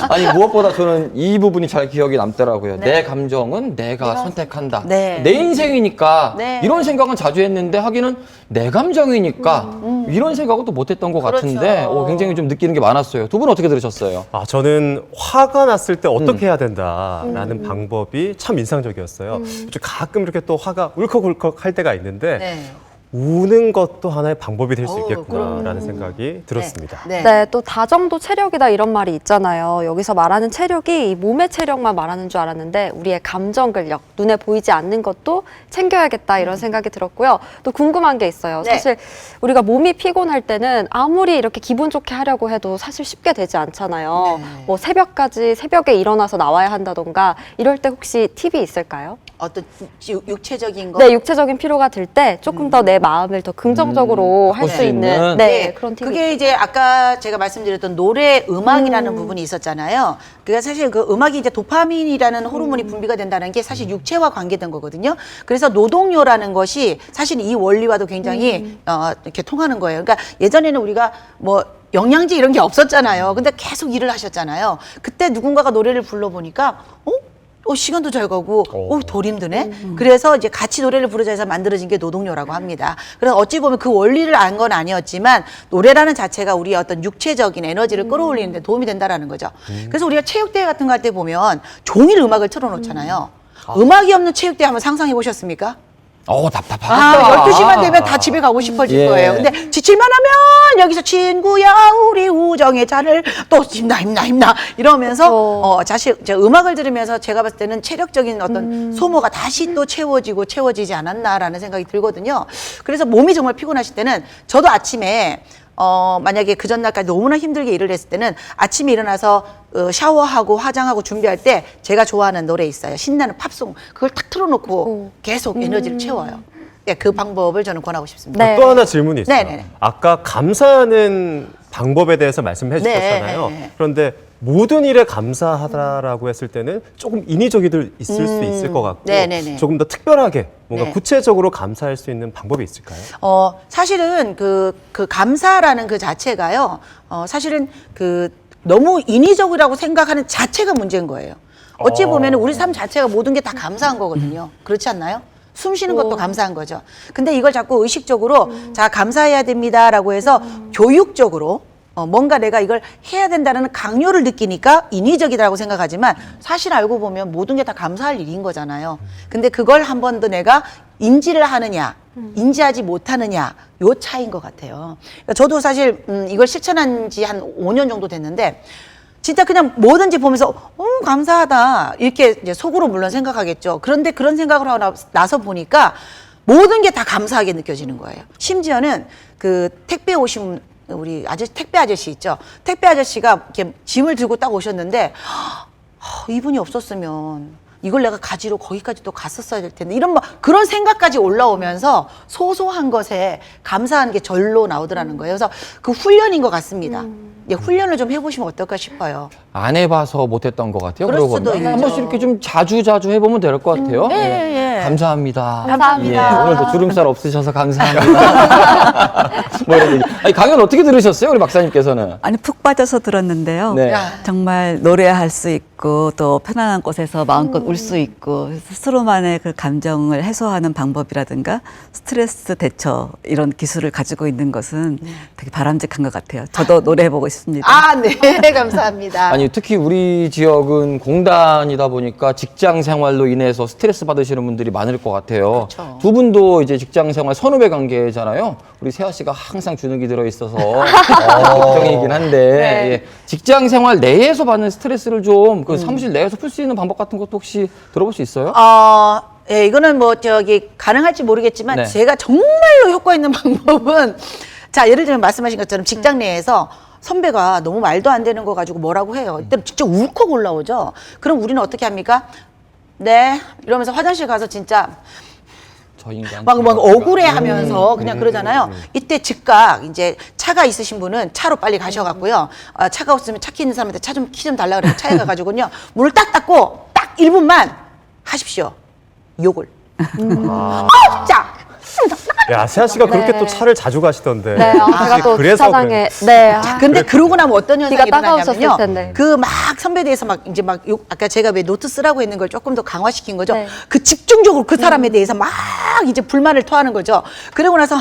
S1: 아니 무엇보다 저는 이 부분이 잘 기억이 남더라고요. 내 감정은 내가 선택한다.
S4: 네.
S1: 내 인생이니까
S4: 네.
S1: 이런 생각은 자주 했는데 하기는 내 감정이니까 이런 생각은 또 못했던 것 같은데
S4: 그렇죠.
S1: 굉장히 좀 느끼는 게 많았어요. 두 분 어떻게 들으셨어요?
S3: 저는 화가 났을 때 어떻게 해야 된다라는 방법이 참 인상적이었어요. 가끔 이렇게 또 화가 울컥울컥 할 때가 있는데
S4: 네.
S3: 우는 것도 하나의 방법이 될 수
S4: 어우,
S3: 있겠구나라는 생각이 들었습니다.
S4: 네.
S2: 네, 또 다정도 체력이다 이런 말이 있잖아요. 여기서 말하는 체력이 이 몸의 체력만 말하는 줄 알았는데 우리의 감정 근력, 눈에 보이지 않는 것도 챙겨야겠다 이런 생각이 들었고요. 또 궁금한 게 있어요.
S4: 네.
S2: 사실 우리가 몸이 피곤할 때는 아무리 이렇게 기분 좋게 하려고 해도 사실 쉽게 되지 않잖아요.
S4: 네.
S2: 뭐 새벽에 일어나서 나와야 한다던가 이럴 때 혹시 팁이 있을까요?
S4: 어떤 육체적인 거?
S2: 네, 육체적인 피로가 들 때 조금 더 내 마음을 더 긍정적으로 할
S1: 바꿀
S2: 수
S1: 수
S2: 있는
S1: 있는.
S2: 네, 그런 팁이
S4: 그게 이제 아까 제가 말씀드렸던 노래 음악이라는 부분이 있었잖아요. 그러니까 사실 그 음악이 이제 도파민이라는 호르몬이 분비가 된다는 게 사실 육체와 관계된 거거든요. 그래서 노동요라는 것이 사실 이 원리와도 굉장히 이렇게 통하는 거예요. 그러니까 예전에는 우리가 뭐 영양제 이런 게 없었잖아요. 근데 계속 일을 하셨잖아요. 그때 누군가가 노래를 불러보니까 시간도 잘 가고, 덜 힘드네? 그래서 이제 같이 노래를 부르자 해서 만들어진 게 노동요라고 합니다. 그래서 어찌 보면 그 원리를 안 건 아니었지만, 노래라는 자체가 우리의 어떤 육체적인 에너지를 끌어올리는 데 도움이 된다라는 거죠. 그래서 우리가 체육대회 같은 거 할 때 보면, 종일 음악을 틀어놓잖아요. 음악이 없는 체육대회 한번 상상해 보셨습니까?
S1: 답답하다.
S4: 12시만 되면 다 집에 가고 싶어질
S1: 예.
S4: 거예요. 근데 지칠만 하면 여기서 친구야 우리 우정의 잔을 또 힘나 이러면서 사실 음악을 들으면서 제가 봤을 때는 체력적인 어떤 소모가 다시 또 채워지지 않았나라는 생각이 들거든요. 그래서 몸이 정말 피곤하실 때는 저도 아침에 만약에 그 전날까지 너무나 힘들게 일을 했을 때는 아침에 일어나서 샤워하고 화장하고 준비할 때 제가 좋아하는 노래 있어요. 신나는 팝송. 그걸 탁 틀어놓고 계속 에너지를 채워요. 네, 그 방법을 저는 권하고 싶습니다.
S2: 네.
S3: 또 하나 질문이 있어요.
S4: 네네네.
S3: 아까 감사하는 방법에 대해서 말씀해 주셨잖아요.
S4: 네.
S3: 그런데 모든 일에 감사하다라고 했을 때는 조금 인위적이 있을 수 있을 것 같고
S4: 네네네.
S3: 조금 더 특별하게 뭔가
S4: 네.
S3: 구체적으로 감사할 수 있는 방법이 있을까요?
S4: 사실은 그 감사라는 그 자체가요, 사실은 너무 인위적이라고 생각하는 자체가 문제인 거예요. 어찌 보면 우리 삶 자체가 모든 게 다 감사한 거거든요. 그렇지 않나요? 숨 쉬는 것도 감사한 거죠. 근데 이걸 자꾸 의식적으로 자, 감사해야 됩니다라고 해서 교육적으로 뭔가 내가 이걸 해야 된다는 강요를 느끼니까 인위적이라고 생각하지만 사실 알고 보면 모든 게 다 감사할 일인 거잖아요. 근데 그걸 한 번 더 내가 인지를 하느냐, 인지하지 못하느냐, 요 차이인 것 같아요. 그러니까 저도 사실 이걸 실천한 지 한 5년 정도 됐는데 진짜 그냥 뭐든지 보면서 감사하다 이렇게 이제 속으로 물론 생각하겠죠. 그런데 그런 생각을 하고 나서 보니까 모든 게 다 감사하게 느껴지는 거예요. 심지어는 그 택배 오신 우리 택배 아저씨 있죠. 택배 아저씨가 이렇게 짐을 들고 딱 오셨는데 이분이 없었으면 이걸 내가 가지러 거기까지 또 갔었어야 될 텐데 이런 그런 생각까지 올라오면서 소소한 것에 감사한 게 절로 나오더라는 거예요. 그래서 그 훈련인 것 같습니다. 예, 훈련을 좀 해보시면 어떨까 싶어요.
S1: 안 해봐서 못했던 것 같아요.
S4: 그럴
S1: 그러고
S4: 수도
S1: 보면.
S4: 있죠.
S1: 한 번씩 이렇게 좀 자주 해보면 될 것 같아요.
S4: 예.
S1: 감사합니다.
S2: 감사합니다.
S1: 예, 오늘도 주름살 없으셔서 감사합니다. 뭐 이런 얘기. 아니, 강연 어떻게 들으셨어요, 우리 박사님께서는?
S5: 아니 푹 빠져서 들었는데요.
S1: 네.
S5: 정말 노래할 수 있고 또 편안한 곳에서 마음껏 울 수 있고 스스로만의 그 감정을 해소하는 방법이라든가 스트레스 대처 이런 기술을 가지고 있는 것은 되게 바람직한 것 같아요. 저도 노래해보고 싶습니다.
S4: 네, 감사합니다.
S1: 아니, 특히 우리 지역은 공단이다 보니까 직장 생활로 인해서 스트레스 받으시는 분들이 많을 것 같아요.
S4: 그렇죠.
S1: 두 분도 이제 직장 생활 선후배 관계잖아요. 우리 세아 씨가 항상 주눅이 들어 있어서 걱정이긴 한데 예. 직장 생활 내에서 받는 스트레스를 좀 그 사무실 내에서 풀 수 있는 방법 같은 것도 혹시 들어볼 수 있어요?
S4: 예, 이거는 가능할지 모르겠지만
S1: 네.
S4: 제가 정말로 효과 있는 방법은 자, 예를 들면 말씀하신 것처럼 직장 내에서 선배가 너무 말도 안 되는 거 가지고 뭐라고 해요. 이때 진짜 울컥 올라오죠. 그럼 우리는 어떻게 합니까? 네 이러면서 화장실 가서 진짜
S1: 저 인간
S4: 막 억울해하면서 그냥 그러잖아요. 이때 즉각 이제 차가 있으신 분은 차로 빨리 가셔갖고요. 차가 없으면 차 키 있는 사람한테 키 좀 달라 그래서 차에 가가지고요. 문을 딱 닫고 딱 1분만 하십시오. 욕을. 자.
S3: 야, 세아 씨가 그렇게
S2: 네.
S3: 또 차를 자주 가시던데.
S2: 네, 제가 또
S3: 그래서
S2: 주차장에 네.
S4: 자, 근데 그러고 나면 어떤 현상이
S2: 기가 따가우셨을
S4: 일어나냐면요.
S2: 텐데.
S4: 그 막 선배에 대해서 막 이제 막 아까 제가 왜 노트 쓰라고 했는 걸 조금 더 강화시킨 거죠.
S2: 네.
S4: 그 집중적으로 그 사람에 대해서 막 이제 불만을 토하는 거죠. 그러고 나서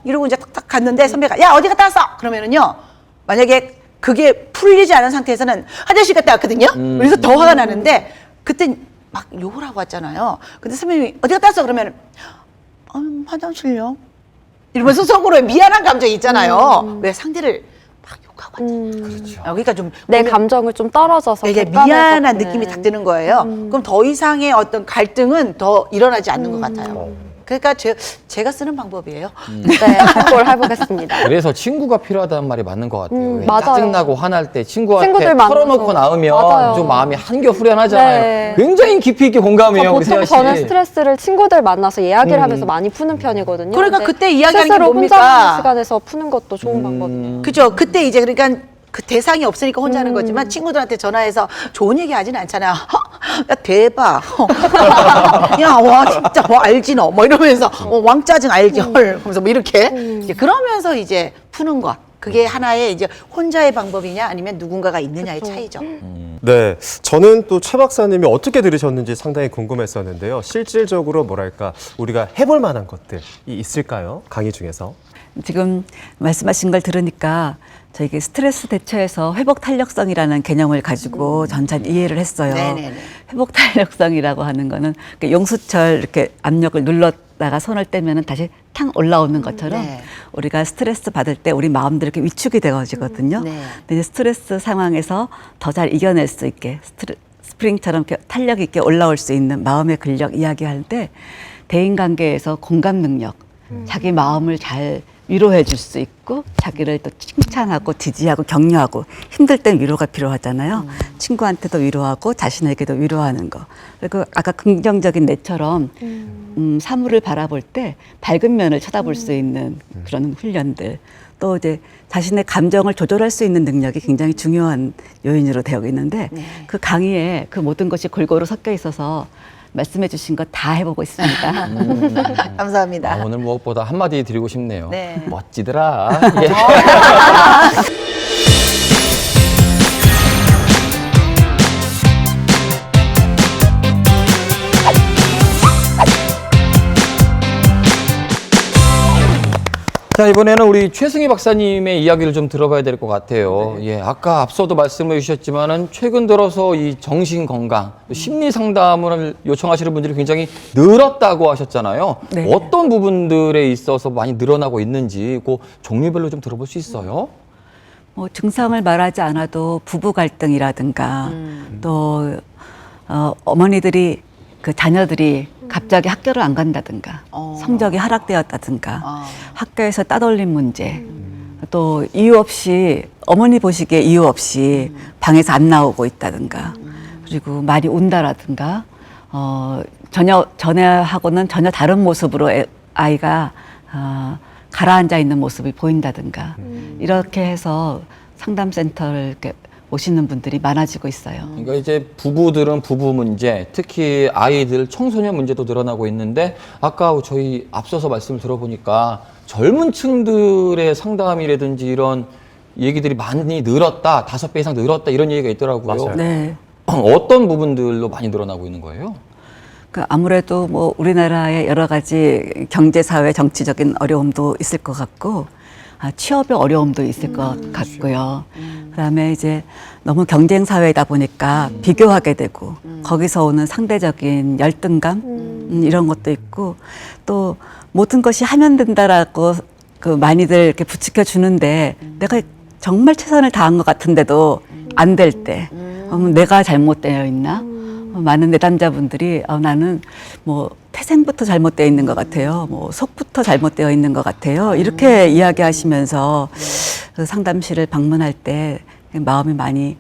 S4: 이러고 이제 탁탁 갔는데 선배가 야 어디 갔다 왔어? 그러면은요. 만약에 그게 풀리지 않은 상태에서는 화장실 갔다 왔거든요. 그래서 더 화가 나는데 그때 막 욕을 하고 왔잖아요. 근데 선배님이 어디 갔다 왔어? 그러면 화장실요. 이러면서 속으로 미안한 감정이 있잖아요. 왜 상대를 막 욕하고 왔잖아요.
S1: 그렇죠.
S4: 그러니까 좀
S2: 내
S4: 보면
S2: 감정을 좀 떨어져서
S4: 이게
S2: 객관해서
S4: 미안한
S2: 보는.
S4: 느낌이 딱 드는 거예요. 그럼 더 이상의 어떤 갈등은 더 일어나지 않는 것 같아요. 그러니까 제가 쓰는 방법이에요.
S2: 네, 참고를 해보겠습니다.
S1: 그래서 친구가 필요하다는 말이 맞는 것 같아요. 왜
S2: 맞아요.
S1: 짜증나고 화날 때 친구한테
S2: 친구들 만나서.
S1: 털어놓고 나오면
S2: 맞아요.
S1: 좀 마음이 한결 후련하잖아요.
S2: 네.
S1: 굉장히 깊이 있게 공감해요. 우리
S2: 보통
S1: 세아 씨.
S2: 저는 스트레스를 친구들 만나서 이야기를 하면서 많이 푸는 편이거든요.
S4: 그러니까
S2: 근데
S4: 그때 이야기하는 게
S2: 스스로
S4: 뭡니까?
S2: 혼자 하는 시간에서 푸는 것도 좋은 방법이에요.
S4: 그죠? 그때 이제 그러니까 그 대상이 없으니까 혼자 하는 거지만 친구들한테 전화해서 좋은 얘기 하진 않잖아요. 야 대박. 야 와 진짜 뭐 알지 너. 뭐 이러면서 왕짜증 알지 헐. 하면서 뭐 이렇게 이제 그러면서 이제 푸는 것. 그게 하나의 이제 혼자의 방법이냐 아니면 누군가가 있느냐의 차이죠.
S3: 네, 저는 또 최 박사님이 어떻게 들으셨는지 상당히 궁금했었는데요. 실질적으로 뭐랄까 우리가 해볼 만한 것들이 있을까요? 강의 중에서.
S5: 지금 말씀하신 걸 들으니까 저에게 스트레스 대처에서 회복 탄력성이라는 개념을 가지고 전잘 이해를 했어요.
S4: 네네네.
S5: 회복 탄력성이라고 하는 거는 그 용수철 이렇게 압력을 눌렀다가 손을 떼면은 다시 탕 올라오는 것처럼
S4: 네.
S5: 우리가 스트레스 받을 때 우리 마음들이 이렇게 위축이 되어지거든요.
S4: 네.
S5: 근데 이제 스트레스 상황에서 더 잘 이겨낼 수 있게 스프링처럼 이렇게 탄력 있게 올라올 수 있는 마음의 근력 이야기할 때 대인관계에서 공감 능력, 자기 마음을 잘 위로해 줄 수 있고 자기를 또 칭찬하고 지지하고 격려하고 힘들 땐 위로가 필요하잖아요. 친구한테도 위로하고 자신에게도 위로하는 거. 그리고 아까 긍정적인 내처럼 사물을 바라볼 때 밝은 면을 쳐다볼 수 있는 그런 훈련들. 또 이제 자신의 감정을 조절할 수 있는 능력이 굉장히 중요한 요인으로 되어 있는데 그 강의에 그 모든 것이 골고루 섞여 있어서 말씀해 주신 거 다 해보고 있습니다.
S4: 감사합니다.
S1: 오늘 무엇보다 한마디 드리고 싶네요.
S4: 네.
S1: 멋지더라. 예. 자, 이번에는 우리 최승희 박사님의 이야기를 좀 들어봐야 될 것 같아요. 예, 아까 앞서도 말씀해 주셨지만은 최근 들어서 이 정신 건강, 심리 상담을 요청하시는 분들이 굉장히 늘었다고 하셨잖아요.
S5: 네.
S1: 어떤 부분들에 있어서 많이 늘어나고 있는지 그 종류별로 좀 들어볼 수 있어요?
S5: 뭐 증상을 말하지 않아도 부부 갈등이라든가 또 어머니들이 그 자녀들이 갑자기 학교를 안 간다든가 성적이 하락되었다든가 학교에서 따돌림 문제 또 이유 없이 어머니 보시기에 이유 없이 방에서 안 나오고 있다든가 그리고 많이 운다라든가 전에하고는 전혀 다른 모습으로 아이가 가라앉아 있는 모습이 보인다든가 이렇게 해서 상담센터를 이렇게 오시는 분들이 많아지고 있어요.
S1: 그러니까 이제 부부들은 부부 문제, 특히 아이들, 청소년 문제도 늘어나고 있는데 아까 저희 앞서서 말씀 들어보니까 젊은 층들의 상담이라든지 이런 얘기들이 많이 늘었다, 5배 이상 늘었다 이런 얘기가 있더라고요.
S3: 맞아요.
S5: 네.
S1: 어떤 부분들로 많이 늘어나고 있는 거예요?
S5: 그 아무래도 뭐 우리나라의 여러 가지 경제, 사회, 정치적인 어려움도 있을 것 같고 취업의 어려움도 있을 것 같고요. 그다음에 이제 너무 경쟁 사회이다 보니까 비교하게 되고 거기서 오는 상대적인 열등감 이런 것도 있고 또 모든 것이 하면 된다라고 그 많이들 이렇게 부추겨 주는데 내가 정말 최선을 다한 것 같은데도 안 될 때 내가 잘못되어 있나? 많은 내담자분들이 나는 뭐 태생부터 잘못되어 있는 것 같아요. 뭐 속부터 잘못되어 있는 것 같아요. 이렇게 이야기하시면서 그 상담실을 방문할 때 마음이 많이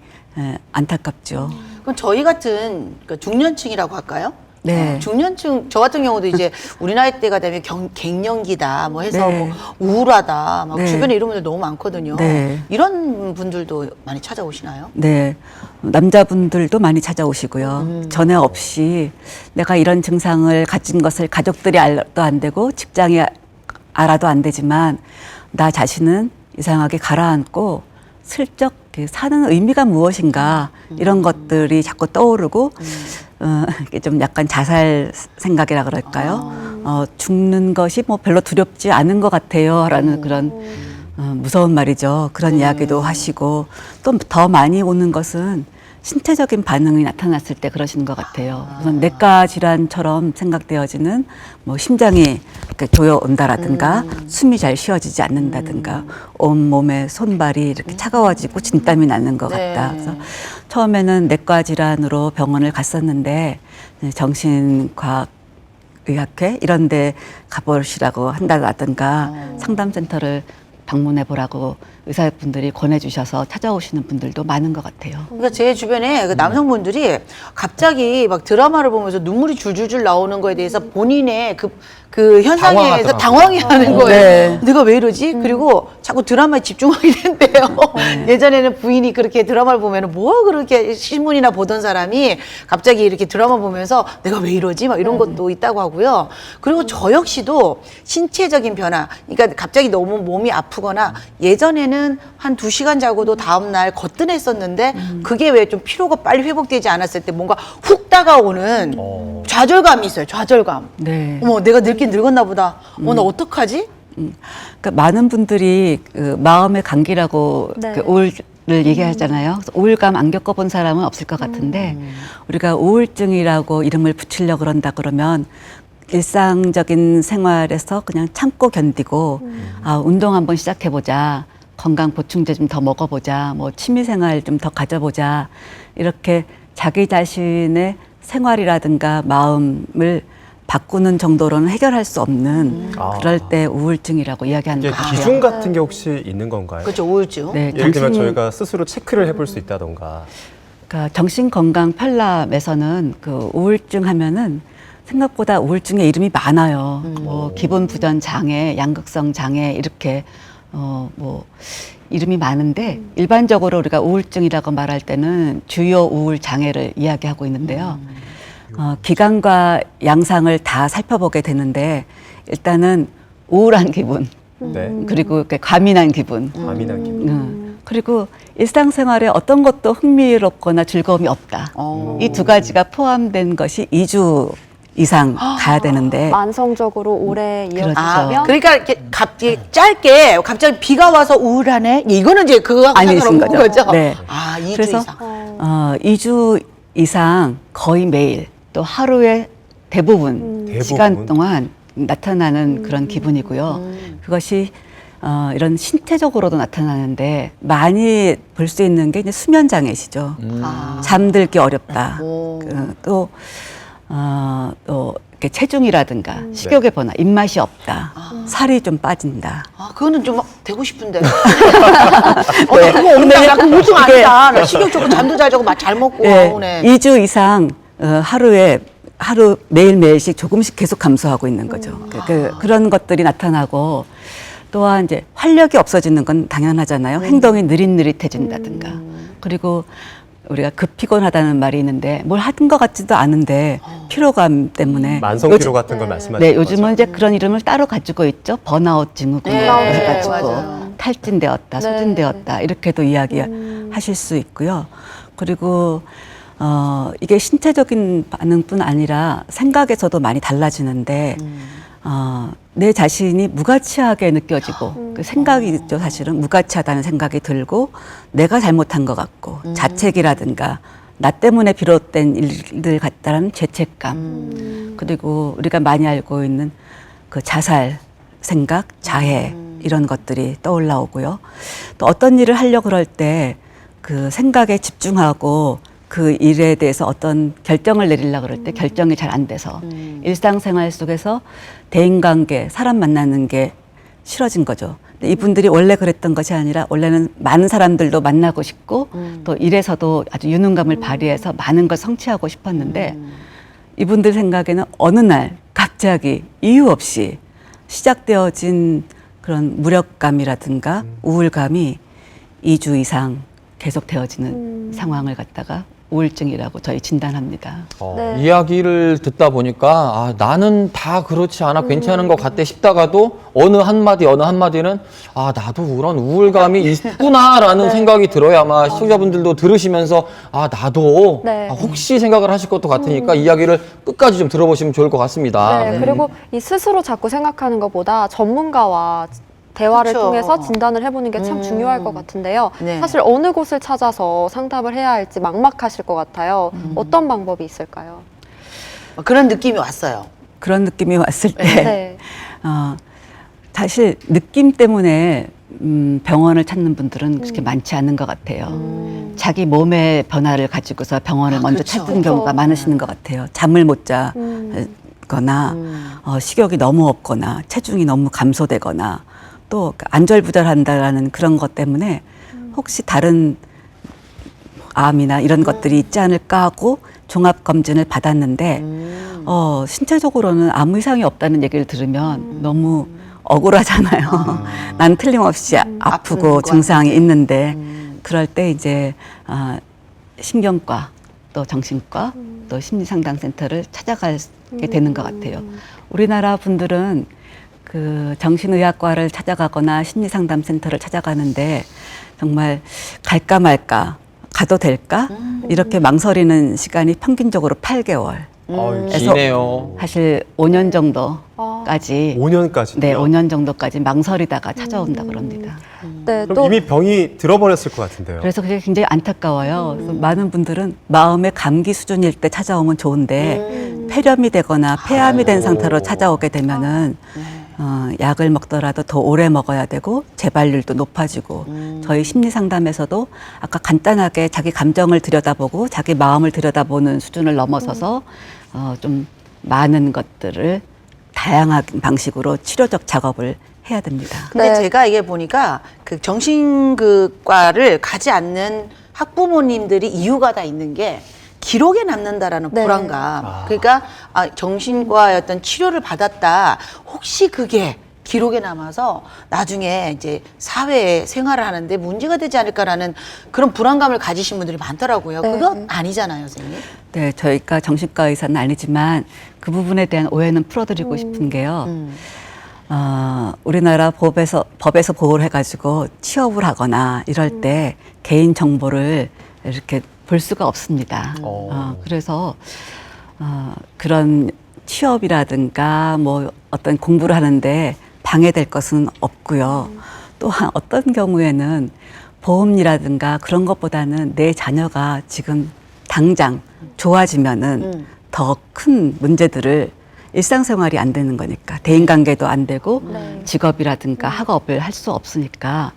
S5: 안타깝죠.
S4: 그럼 저희 같은 그 중년층이라고 할까요?
S5: 네.
S4: 중년층 저 같은 경우도 이제 우리 나이 때가 되면 갱년기다 뭐 해서
S5: 네.
S4: 뭐 우울하다 막
S5: 네.
S4: 주변에 이런 분들 너무 많거든요.
S5: 네.
S4: 이런 분들도 많이 찾아오시나요?
S5: 네. 남자분들도 많이 찾아오시고요. 전에 없이 내가 이런 증상을 가진 것을 가족들이 알아도 안 되고 직장이 알아도 안 되지만 나 자신은 이상하게 가라앉고 슬쩍 사는 의미가 무엇인가 이런 것들이 자꾸 떠오르고 이게 좀 약간 자살 생각이라 그럴까요? 죽는 것이 뭐 별로 두렵지 않은 것 같아요라는 그런 무서운 말이죠. 그런 이야기도 하시고 또 더 많이 오는 것은 신체적인 반응이 나타났을 때 그러시는 것 같아요. 우선 내과 질환처럼 생각되어지는 뭐 심장이 이렇게 조여온다라든가 숨이 잘 쉬어지지 않는다든가 온 몸에 손발이 이렇게 차가워지고 진땀이 나는 것
S4: 네.
S5: 같다. 그래서 처음에는 내과 질환으로 병원을 갔었는데 정신과학 의학회 이런 데 가보시라고 한다라든가 상담센터를 방문해 보라고 의사분들이 권해주셔서 찾아오시는 분들도 많은 것 같아요.
S4: 그러니까 제 주변에 그 남성분들이 갑자기 막 드라마를 보면서 눈물이 줄줄줄 나오는 거에 대해서 본인의 그 현상에 대해서
S1: 당황하더라고요.
S4: 당황해 하는 거예요.
S5: 네.
S4: 내가 왜 이러지? 그리고 자꾸 드라마에 집중하게 된대요. 예전에는 부인이 그렇게 드라마를 보면 뭐 그렇게 신문이나 보던 사람이 갑자기 이렇게 드라마 보면서 내가 왜 이러지? 막 이런 것도 있다고 하고요. 그리고 저 역시도 신체적인 변화, 그러니까 갑자기 너무 몸이 아프거나 예전에는 한 2시간 자고도 다음날 거뜬했었는데 그게 왜 좀 피로가 빨리 회복되지 않았을 때 뭔가 훅 다가오는 좌절감이 있어요. 좌절감.
S5: 네.
S4: 어머, 내가 늙긴 늙었나 보다. 나 어떡하지?
S5: 그러니까 많은 분들이 그 마음의 감기라고
S2: 네.
S5: 그 우울을 얘기하잖아요. 그래서 우울감 안 겪어본 사람은 없을 것 같은데 우리가 우울증이라고 이름을 붙이려고 그런다 그러면 일상적인 생활에서 그냥 참고 견디고 운동 한번 시작해보자. 건강 보충제 좀 더 먹어보자. 뭐 취미생활 좀 더 가져보자. 이렇게 자기 자신의 생활이라든가 마음을 바꾸는 정도로는 해결할 수 없는 그럴 때 우울증이라고 이야기하는
S3: 이게
S5: 것 같아요.
S3: 기준 같은 게 혹시 있는 건가요?
S4: 그렇죠, 우울증.
S5: 네,
S3: 예를 들면
S5: 정신-
S3: 저희가 스스로 체크를 해볼 수 있다던가.
S5: 그러니까 정신건강 편람에서는 그 우울증 하면은 생각보다 우울증의 이름이 많아요. 뭐 기분 부전 장애, 양극성 장애 이렇게 뭐 이름이 많은데 일반적으로 우리가 우울증이라고 말할 때는 주요 우울 장애를 이야기하고 있는데요. 기간과 양상을 다 살펴보게 되는데 일단은 우울한 기분
S3: 네.
S5: 그리고 이렇게 과민한 기분
S3: 과민한 기분.
S5: 그리고 일상생활에 어떤 것도 흥미롭거나 즐거움이 없다. 이 두 가지가 포함된 것이 2주 이상 가야 되는데
S2: 만성적으로 오래
S5: 그렇죠.
S2: 이어지면
S4: 그러니까 이렇게 갑자기 짧게 갑자기 비가 와서 우울하네. 이거는 이제 그거하고
S5: 아니신
S4: 상관없는
S5: 거죠.
S4: 거죠.
S5: 네.
S4: 2주
S5: 그래서
S4: 이상.
S5: 2주 이상 거의 매일 또 하루에 대부분 시간 동안 나타나는 그런 기분이고요. 그것이 이런 신체적으로도 나타나는데 많이 볼 수 있는 게 이제 수면 장애시죠. 잠들기 어렵다. 또 이렇게 체중이라든가 식욕의 변화, 입맛이 없다, 살이 좀 빠진다.
S4: 그거는 좀 되고 싶은데. 그거 없나? 나 그거 우울증 아니다. 나 식욕 좋고 잠도 잘 자고 맛 잘 먹고. 네.
S5: 2주 이상 하루 매일매일씩 조금씩 계속 감소하고 있는 거죠. 그런 것들이 나타나고 또한 이제 활력이 없어지는 건 당연하잖아요. 행동이 느릿느릿해진다든가. 그리고 우리가 급피곤하다는 말이 있는데 뭘 하던 것 같지도 않은데 피로감 때문에
S3: 만성 피로 같은 걸 말씀하시는
S5: 네, 요즘은 이제 그런 이름을 따로 가지고 있죠. 번아웃 증후군
S4: 네,
S5: 해가지고
S4: 맞아요.
S5: 탈진되었다,
S2: 네.
S5: 소진되었다 이렇게도 이야기하실 수 있고요. 그리고 이게 신체적인 반응뿐 아니라 생각에서도 많이 달라지는데 내 자신이 무가치하게 느껴지고 그 생각이 있죠. 사실은 무가치하다는 생각이 들고 내가 잘못한 것 같고 자책이라든가 나 때문에 비롯된 일들 같다는 죄책감 그리고 우리가 많이 알고 있는 그 자살 생각, 자해 이런 것들이 떠올라오고요. 또 어떤 일을 하려고 그럴 때 그 생각에 집중하고 그 일에 대해서 어떤 결정을 내리려고 그럴 때 결정이 잘 안 돼서 일상생활 속에서 대인관계, 사람 만나는 게 싫어진 거죠. 근데 이분들이 원래 그랬던 것이 아니라 원래는 많은 사람들도 만나고 싶고 또 일에서도 아주 유능감을 발휘해서 많은 걸 성취하고 싶었는데 이분들 생각에는 어느 날 갑자기 이유 없이 시작되어진 그런 무력감이라든가 우울감이 2주 이상 계속되어지는 상황을 갖다가 우울증이라고 저희 진단합니다.
S2: 네.
S1: 이야기를 듣다 보니까 아, 나는 다 그렇지 않아 괜찮은 것 같대 싶다가도 어느 한마디는 아, 나도 그런 우울감이 있구나라는 생각이 들어야 아마 시청자분들도 들으시면서 아, 나도
S2: 네.
S1: 아, 혹시 생각을 하실 것도 같으니까 이야기를 끝까지 좀 들어보시면 좋을 것 같습니다.
S2: 네, 그리고 이 스스로 자꾸 생각하는 것보다 전문가와 대화를
S4: 그쵸.
S2: 통해서 진단을 해보는 게 참 중요할 것 같은데요.
S4: 네.
S2: 사실 어느 곳을 찾아서 상담을 해야 할지 막막하실 것 같아요. 어떤 방법이 있을까요?
S4: 그런 느낌이 왔어요.
S5: 그런 느낌이 왔을 때
S2: 네.
S5: 사실 느낌 때문에 병원을 찾는 분들은 그렇게 많지 않은 것 같아요. 자기 몸의 변화를 가지고서 병원을 먼저
S4: 그렇죠.
S5: 찾는 경우가 많으시는 것 같아요. 잠을 못 자거나 식욕이 너무 없거나 체중이 너무 감소되거나 또 안절부절한다라는 그런 것 때문에 혹시 다른 암이나 이런 것들이 있지 않을까 하고 종합검진을 받았는데 신체적으로는 아무 이상이 없다는 얘기를 들으면 너무 억울하잖아요. 난 틀림없이 아프고
S4: 것과
S5: 증상이 있는데 그럴 때 이제 신경과 또 정신과 또 심리상담센터를 찾아가게 되는 것 같아요. 우리나라 분들은 그 정신의학과를 찾아가거나 심리상담센터를 찾아가는데 정말 갈까 말까 가도 될까 이렇게 망설이는 시간이 평균적으로 8개월.
S1: 기네요.
S5: 사실 5년 정도까지
S3: 5년까지.
S5: 네, 5년 정도까지 망설이다가 찾아온다 그럽니다.
S2: 네,
S3: 그럼
S2: 또
S3: 이미 병이 들어버렸을 것 같은데요.
S5: 그래서 그게 굉장히 안타까워요. 그래서 많은 분들은 마음의 감기 수준일 때 찾아오면 좋은데 폐렴이 되거나 폐암이 된 상태로 찾아오게 되면은 약을 먹더라도 더 오래 먹어야 되고 재발률도 높아지고 저희 심리 상담에서도 아까 간단하게 자기 감정을 들여다보고 자기 마음을 들여다보는 수준을 넘어서서 좀 많은 것들을 다양한 방식으로 치료적 작업을 해야 됩니다.
S4: 근데
S2: 네.
S4: 제가 이게 보니까 그 정신과를 가지 않는 학부모님들이 이유가 다 있는 게 기록에 남는다라는
S2: 네.
S4: 불안감. 그러니까 정신과의 어떤 치료를 받았다. 혹시 그게 기록에 남아서 나중에 이제 사회에 생활을 하는데 문제가 되지 않을까라는 그런 불안감을 가지신 분들이 많더라고요.
S2: 네.
S4: 그건 아니잖아요, 선생님.
S5: 네, 저희가 정신과 의사는 아니지만 그 부분에 대한 오해는 풀어드리고 싶은 게요. 우리나라 법에서 보호를 해가지고 취업을 하거나 이럴 때 개인 정보를 이렇게 볼 수가 없습니다. 그래서 그런 취업이라든가 뭐 어떤 공부를 하는데 방해될 것은 없고요. 또한 어떤 경우에는 보험이라든가 그런 것보다는 내 자녀가 지금 당장 좋아지면은 더 큰 문제들을 일상생활이 안 되는 거니까 대인관계도 안 되고 직업이라든가 학업을 할 수 없으니까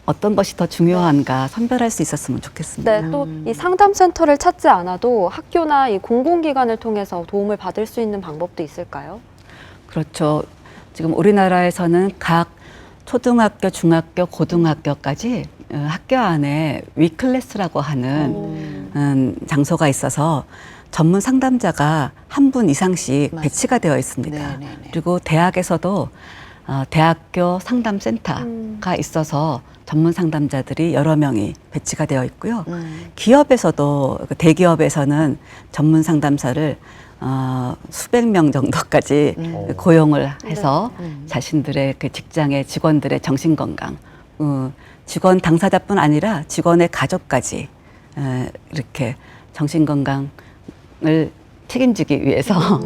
S5: 어떤 것이 더 중요한가 선별할 수 있었으면 좋겠습니다.
S2: 네, 또 이 상담센터를 찾지 않아도 학교나 이 공공기관을 통해서 도움을 받을 수 있는 방법도 있을까요?
S5: 그렇죠. 지금 우리나라에서는 각 초등학교, 중학교, 고등학교까지 학교 안에 위클래스라고 하는 장소가 있어서 전문 상담자가 한 분 이상씩 배치가 되어 있습니다.
S4: 네네네.
S5: 그리고 대학에서도 대학교 상담센터가 있어서 전문 상담자들이 여러 명이 배치가 되어 있고요. 기업에서도 대기업에서는 전문 상담사를 수백 명 정도까지 고용을 해서 자신들의 그 직장의 직원들의 정신건강, 직원 당사자뿐 아니라 직원의 가족까지 이렇게 정신건강을 책임지기 위해서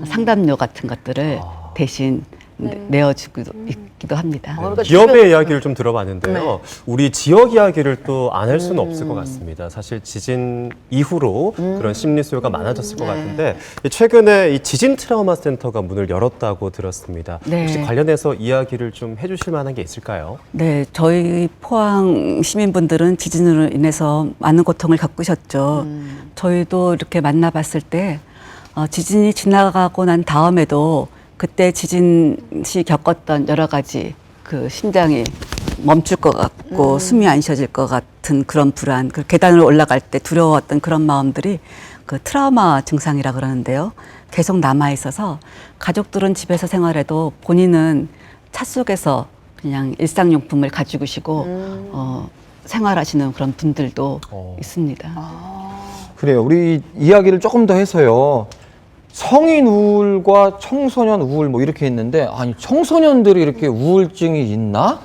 S5: 상담료 같은 것들을 대신 내어주기도 있기도 합니다.
S4: 그러니까
S3: 기업의 이야기를 좀 들어봤는데요. 우리 지역 이야기를 또 안 할 수는 없을 것 같습니다. 사실 지진 이후로 그런 심리 수요가 많아졌을 것 같은데 최근에 이 지진 트라우마 센터가 문을 열었다고 들었습니다.
S5: 네.
S3: 혹시 관련해서 이야기를 좀 해주실 만한 게 있을까요?
S5: 네, 저희 포항 시민분들은 지진으로 인해서 많은 고통을 겪으셨죠. 저희도 이렇게 만나봤을 때 지진이 지나가고 난 다음에도 그때 지진 시 겪었던 여러 가지 그 심장이 멈출 것 같고 숨이 안 쉬어질 것 같은 그런 불안, 그 계단을 올라갈 때 두려웠던 그런 마음들이 그 트라우마 증상이라 그러는데요. 계속 남아 있어서 가족들은 집에서 생활해도 본인은 차 속에서 그냥 일상용품을 가지고 쉬고 생활하시는 그런 분들도 있습니다.
S1: 그래요. 우리 이야기를 조금 더 해서요. 성인 우울과 청소년 우울 뭐 이렇게 있는데 아니 청소년들이 이렇게 우울증이 있나?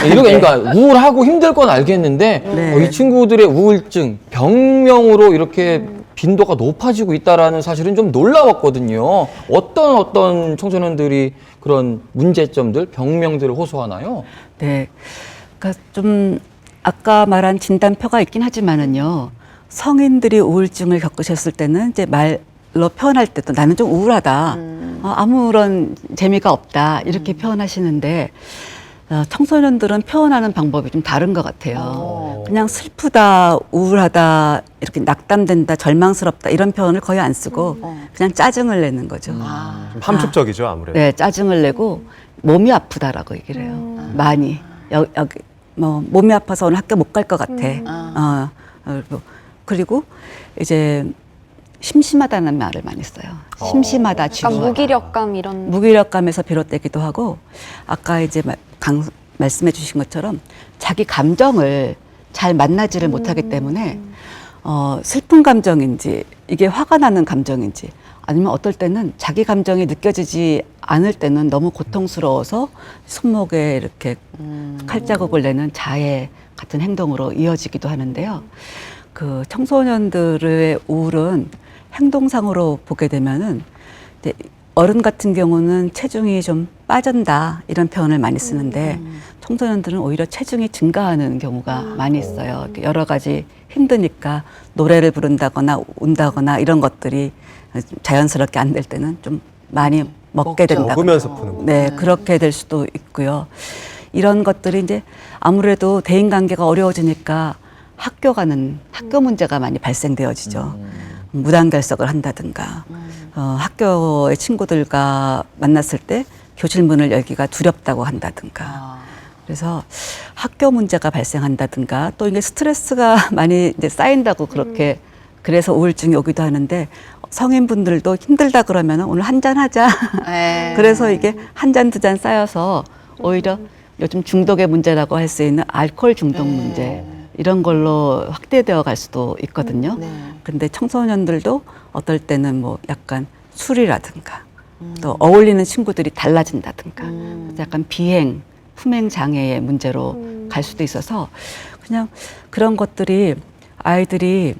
S1: 이렇게 그러니까 우울하고 힘들 건 알겠는데
S5: 네.
S1: 이 친구들의 우울증 병명으로 이렇게 빈도가 높아지고 있다라는 사실은 좀 놀라웠거든요. 어떤 청소년들이 그런 문제점들, 병명들을 호소하나요?
S5: 네. 그러니까 좀 아까 말한 진단표가 있긴 하지만은요. 성인들이 우울증을 겪으셨을 때는 이제 말로 표현할 때도 나는 좀 우울하다. 아무런 재미가 없다. 이렇게 표현하시는데 청소년들은 표현하는 방법이 좀 다른 것 같아요. 그냥 슬프다, 우울하다, 이렇게 낙담된다, 절망스럽다 이런 표현을 거의 안 쓰고 그냥 짜증을 내는 거죠.
S3: 좀 함축적이죠, 아무래도.
S5: 네, 짜증을 내고 몸이 아프다라고 얘기를 해요. 많이. 여기 뭐 몸이 아파서 오늘 학교 못 갈 것 같아. 그리고 이제 심심하다는 말을 많이 써요. 심심하다,
S2: 약간
S5: 지루하다.
S2: 무기력감 이런.
S5: 무기력감에서 비롯되기도 하고 아까 이제 말씀해 주신 것처럼 자기 감정을 잘 만나지를 못하기 때문에 슬픈 감정인지 이게 화가 나는 감정인지 아니면 어떨 때는 자기 감정이 느껴지지 않을 때는 너무 고통스러워서 손목에 이렇게 칼자국을 내는 자해 같은 행동으로 이어지기도 하는데요. 그 청소년들의 우울은 행동상으로 보게 되면은 이제 어른 같은 경우는 체중이 좀 빠진다 이런 표현을 많이 쓰는데 청소년들은 오히려 체중이 증가하는 경우가 많이 있어요. 이렇게 여러 가지 힘드니까 노래를 부른다거나 운다거나 이런 것들이 자연스럽게 안 될 때는 좀 많이 먹게 된다.
S3: 먹으면서 푸는 거.
S5: 네, 그렇게 될 수도 있고요. 이런 것들이 이제 아무래도 대인관계가 어려워지니까 학교 문제가 많이 발생되어지죠. 무단결석을 한다든가 학교의 친구들과 만났을 때 교실 문을 열기가 두렵다고 한다든가 그래서 학교 문제가 발생한다든가 또 이게 스트레스가 많이 이제 쌓인다고 그렇게 그래서 우울증이 오기도 하는데 성인분들도 힘들다 그러면 오늘 한잔 하자. 그래서 이게 한 잔, 두 잔 쌓여서 오히려 요즘 중독의 문제라고 할 수 있는 알코올 중독 문제 이런 걸로 확대되어 갈 수도 있거든요. 근데 청소년들도 어떨 때는 뭐 약간 술이라든가 또 어울리는 친구들이 달라진다든가 약간 비행, 품행 장애의 문제로 갈 수도 있어서 그냥 그런 것들이 아이들이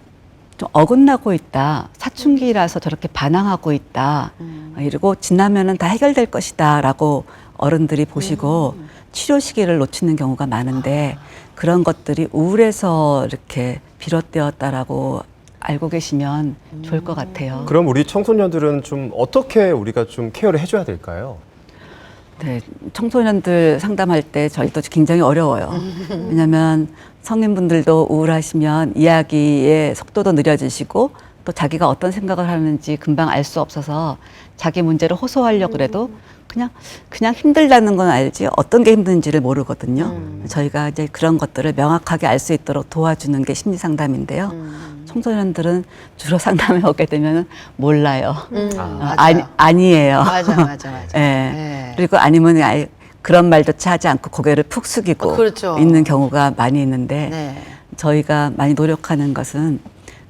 S5: 좀 어긋나고 있다. 사춘기라서 저렇게 반항하고 있다. 이러고 지나면은 다 해결될 것이다. 라고 어른들이 보시고 치료 시기를 놓치는 경우가 많은데 그런 것들이 우울에서 이렇게 비롯되었다라고 알고 계시면 좋을 것 같아요.
S3: 그럼 우리 청소년들은 좀 어떻게 우리가 좀 케어를 해줘야 될까요?
S5: 네, 청소년들 상담할 때 저희도 굉장히 어려워요. 왜냐하면 성인분들도 우울하시면 이야기의 속도도 느려지시고 또 자기가 어떤 생각을 하는지 금방 알 수 없어서 자기 문제를 호소하려고 그래도 그냥 힘들다는 건 알지 어떤 게 힘든지를 모르거든요. 저희가 이제 그런 것들을 명확하게 알 수 있도록 도와주는 게 심리 상담인데요. 청소년들은 주로 상담에 오게 되면 몰라요. 아니에요.
S4: 맞아.
S5: 예.
S4: 네.
S5: 그리고 아니면 아예 그런 말조차 하지 않고 고개를 푹 숙이고
S4: 그렇죠.
S5: 있는 경우가 많이 있는데
S4: 네.
S5: 저희가 많이 노력하는 것은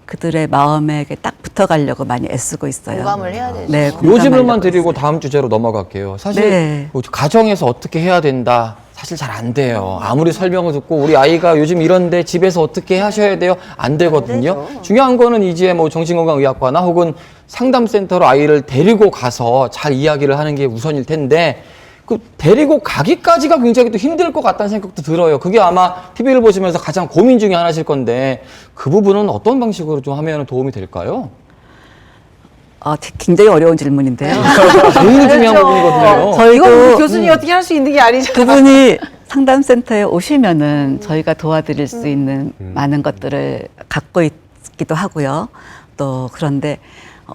S5: 그들의 마음에 딱 붙어가려고 많이 애쓰고 있어요.
S4: 공감을 해야 되죠.
S5: 네,
S1: 요즘을만
S5: 공감하려고
S1: 드리고
S5: 있어요.
S1: 다음 주제로 넘어갈게요. 사실
S5: 네.
S1: 가정에서 어떻게 해야 된다. 사실 잘 안 돼요. 아무리 설명을 듣고 우리 아이가 요즘 이런데 집에서 어떻게 하셔야 돼요? 안 되거든요. 중요한 거는 이제 뭐 정신건강의학과나 혹은 상담센터로 아이를 데리고 가서 잘 이야기를 하는 게 우선일 텐데 그 데리고 가기까지가 굉장히 또 힘들 것 같다는 생각도 들어요. 그게 아마 TV를 보시면서 가장 고민 중에 하나실 건데 그 부분은 어떤 방식으로 좀 하면 도움이 될까요?
S5: 굉장히 어려운 질문인데요.
S1: 제일 중요한 부분이거든요.
S4: 이거
S5: 저희도
S4: 교수님이 어떻게 할 수 있는 게 아니잖아요.
S5: 그분이 상담센터에 오시면은 저희가 도와드릴 수 있는 많은 것들을 갖고 있기도 하고요. 또 그런데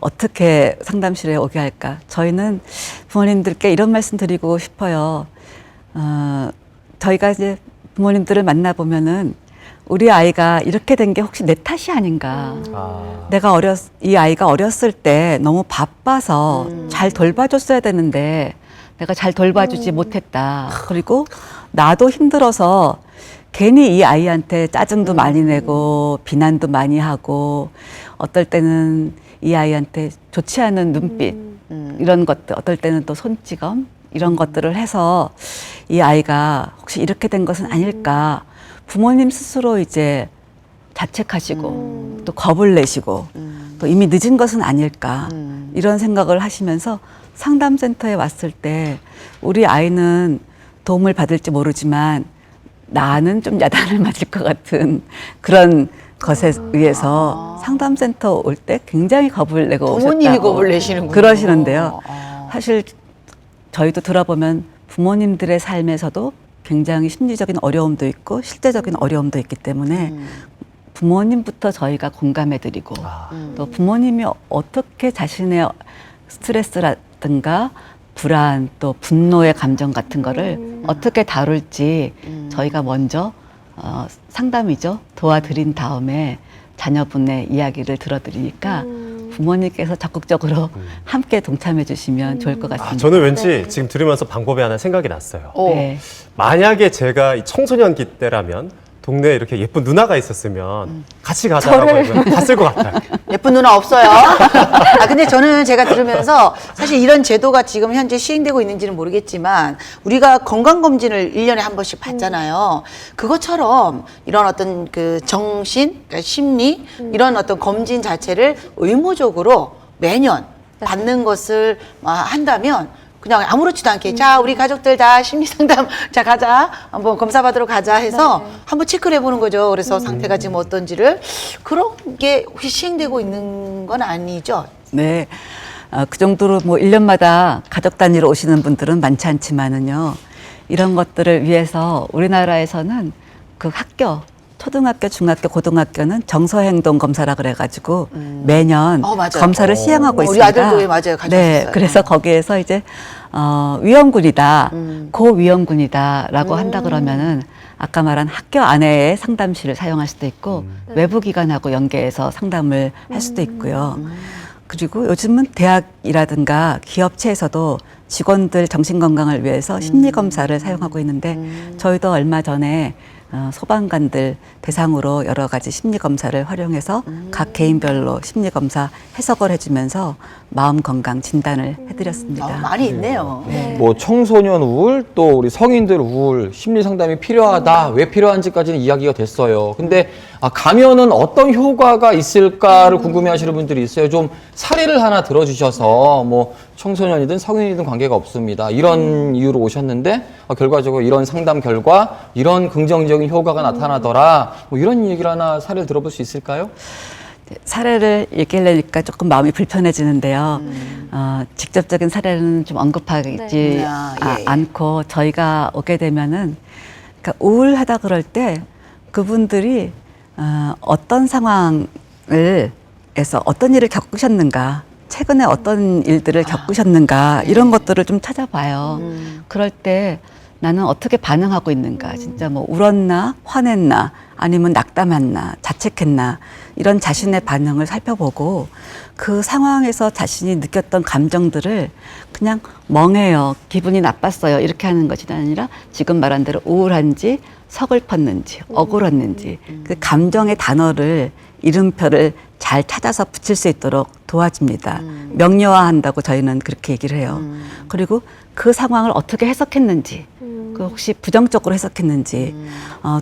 S5: 어떻게 상담실에 오게 할까? 저희는 부모님들께 이런 말씀 드리고 싶어요. 저희가 이제 부모님들을 만나보면은 우리 아이가 이렇게 된 게 혹시 내 탓이 아닌가. 내가 이 아이가 어렸을 때 너무 바빠서 잘 돌봐줬어야 되는데 내가 잘 돌봐주지 못했다. 그리고 나도 힘들어서 괜히 이 아이한테 짜증도 많이 내고 비난도 많이 하고 어떨 때는 이 아이한테 좋지 않은 눈빛 이런 것들, 어떨 때는 또 손찌검 이런 것들을 해서 이 아이가 혹시 이렇게 된 것은 아닐까. 부모님 스스로 이제 자책하시고 또 겁을 내시고 또 이미 늦은 것은 아닐까 이런 생각을 하시면서 상담센터에 왔을 때 우리 아이는 도움을 받을지 모르지만 나는 좀 야단을 맞을 것 같은 그런 것에 의해서 상담센터 올 때 굉장히 겁을 내고 오셨다고
S4: 부모님이 겁을 내시는군요.
S5: 그러시는데요. 사실 저희도 들어보면 부모님들의 삶에서도 굉장히 심리적인 어려움도 있고 실제적인 어려움도 있기 때문에 부모님부터 저희가 공감해드리고 또 부모님이 어떻게 자신의 스트레스라든가 불안 또 분노의 감정 같은 거를 어떻게 다룰지 저희가 먼저 상담이죠. 도와드린 다음에 자녀분의 이야기를 들어드리니까 부모님께서 적극적으로 함께 동참해 주시면 좋을 것 같습니다.
S3: 저는 왠지 지금 들으면서 방법이 하나 생각이 났어요.
S5: 네.
S3: 만약에 제가 이 청소년기 때라면 동네에 이렇게 예쁜 누나가 있었으면 같이 가자라고 하면 갔을 것 같아요.
S4: 예쁜 누나 없어요. 근데 저는 제가 들으면서 사실 이런 제도가 지금 현재 시행되고 있는지는 모르겠지만 우리가 건강검진을 1년에 한 번씩 받잖아요. 그것처럼 이런 어떤 그 정신, 그러니까 심리, 이런 어떤 검진 자체를 의무적으로 매년 받는 것을 한다면 그냥 아무렇지도 않게 자 우리 가족들 다 심리상담 자 가자 한번 검사받으러 가자 해서 한번 체크를 해보는 거죠. 그래서 상태가 지금 어떤지를 그런 게 혹시 시행되고 있는 건 아니죠?
S5: 네. 그 정도로 뭐 1년마다 가족 단위로 오시는 분들은 많지 않지만은요. 이런 것들을 위해서 우리나라에서는 그 학교 초등학교, 중학교, 고등학교는 정서행동 검사라 그래가지고 매년
S4: 맞아요.
S5: 검사를 시행하고
S4: 우리
S5: 있습니다.
S4: 아들도 맞아요. 가졌어요.
S5: 네, 그래서 거기에서 이제 위험군이다, 고위험군이다라고 한다 그러면은 아까 말한 학교 안에의 상담실을 사용할 수도 있고 외부 기관하고 연계해서 상담을 할 수도 있고요. 그리고 요즘은 대학이라든가 기업체에서도 직원들 정신건강을 위해서 심리검사를 사용하고 있는데 저희도 얼마 전에 소방관들 대상으로 여러 가지 심리검사를 활용해서 각 개인별로 심리검사 해석을 해주면서 마음 건강 진단을 해드렸습니다.
S4: 많이 있네요.
S1: 뭐 청소년 우울 또 우리 성인들 우울 심리 상담이 필요하다 왜 필요한지까지는 이야기가 됐어요. 근데 가면은 어떤 효과가 있을까를 궁금해하시는 분들이 있어요. 좀 사례를 하나 들어주셔서 뭐 청소년이든 성인이든 관계가 없습니다. 이런 이유로 오셨는데 결과적으로 이런 상담 결과 이런 긍정적인 효과가 나타나더라. 뭐 이런 얘기를 하나 사례를 들어볼 수 있을까요?
S5: 사례를 얘기하려니까 조금 마음이 불편해지는데요. 직접적인 사례는 좀 언급하지
S4: 예.
S5: 않고 저희가 오게 되면은 그러니까 우울하다 그럴 때 그분들이 어떤 상황에서 어떤 일을 겪으셨는가, 최근에 어떤 일들을 겪으셨는가 이런 것들을 좀 찾아봐요. 그럴 때 나는 어떻게 반응하고 있는가, 진짜 뭐 울었나, 화냈나, 아니면 낙담했나, 자책했나 이런 자신의 반응을 살펴보고 그 상황에서 자신이 느꼈던 감정들을 그냥 멍해요, 기분이 나빴어요 이렇게 하는 것이 아니라 지금 말한 대로 우울한지 서글펐는지 억울했는지 그 감정의 단어를 이름표를 잘 찾아서 붙일 수 있도록 도와줍니다. 명료화한다고 저희는 그렇게 얘기를 해요. 그리고 그 상황을 어떻게 해석했는지, 그 혹시 부정적으로 해석했는지,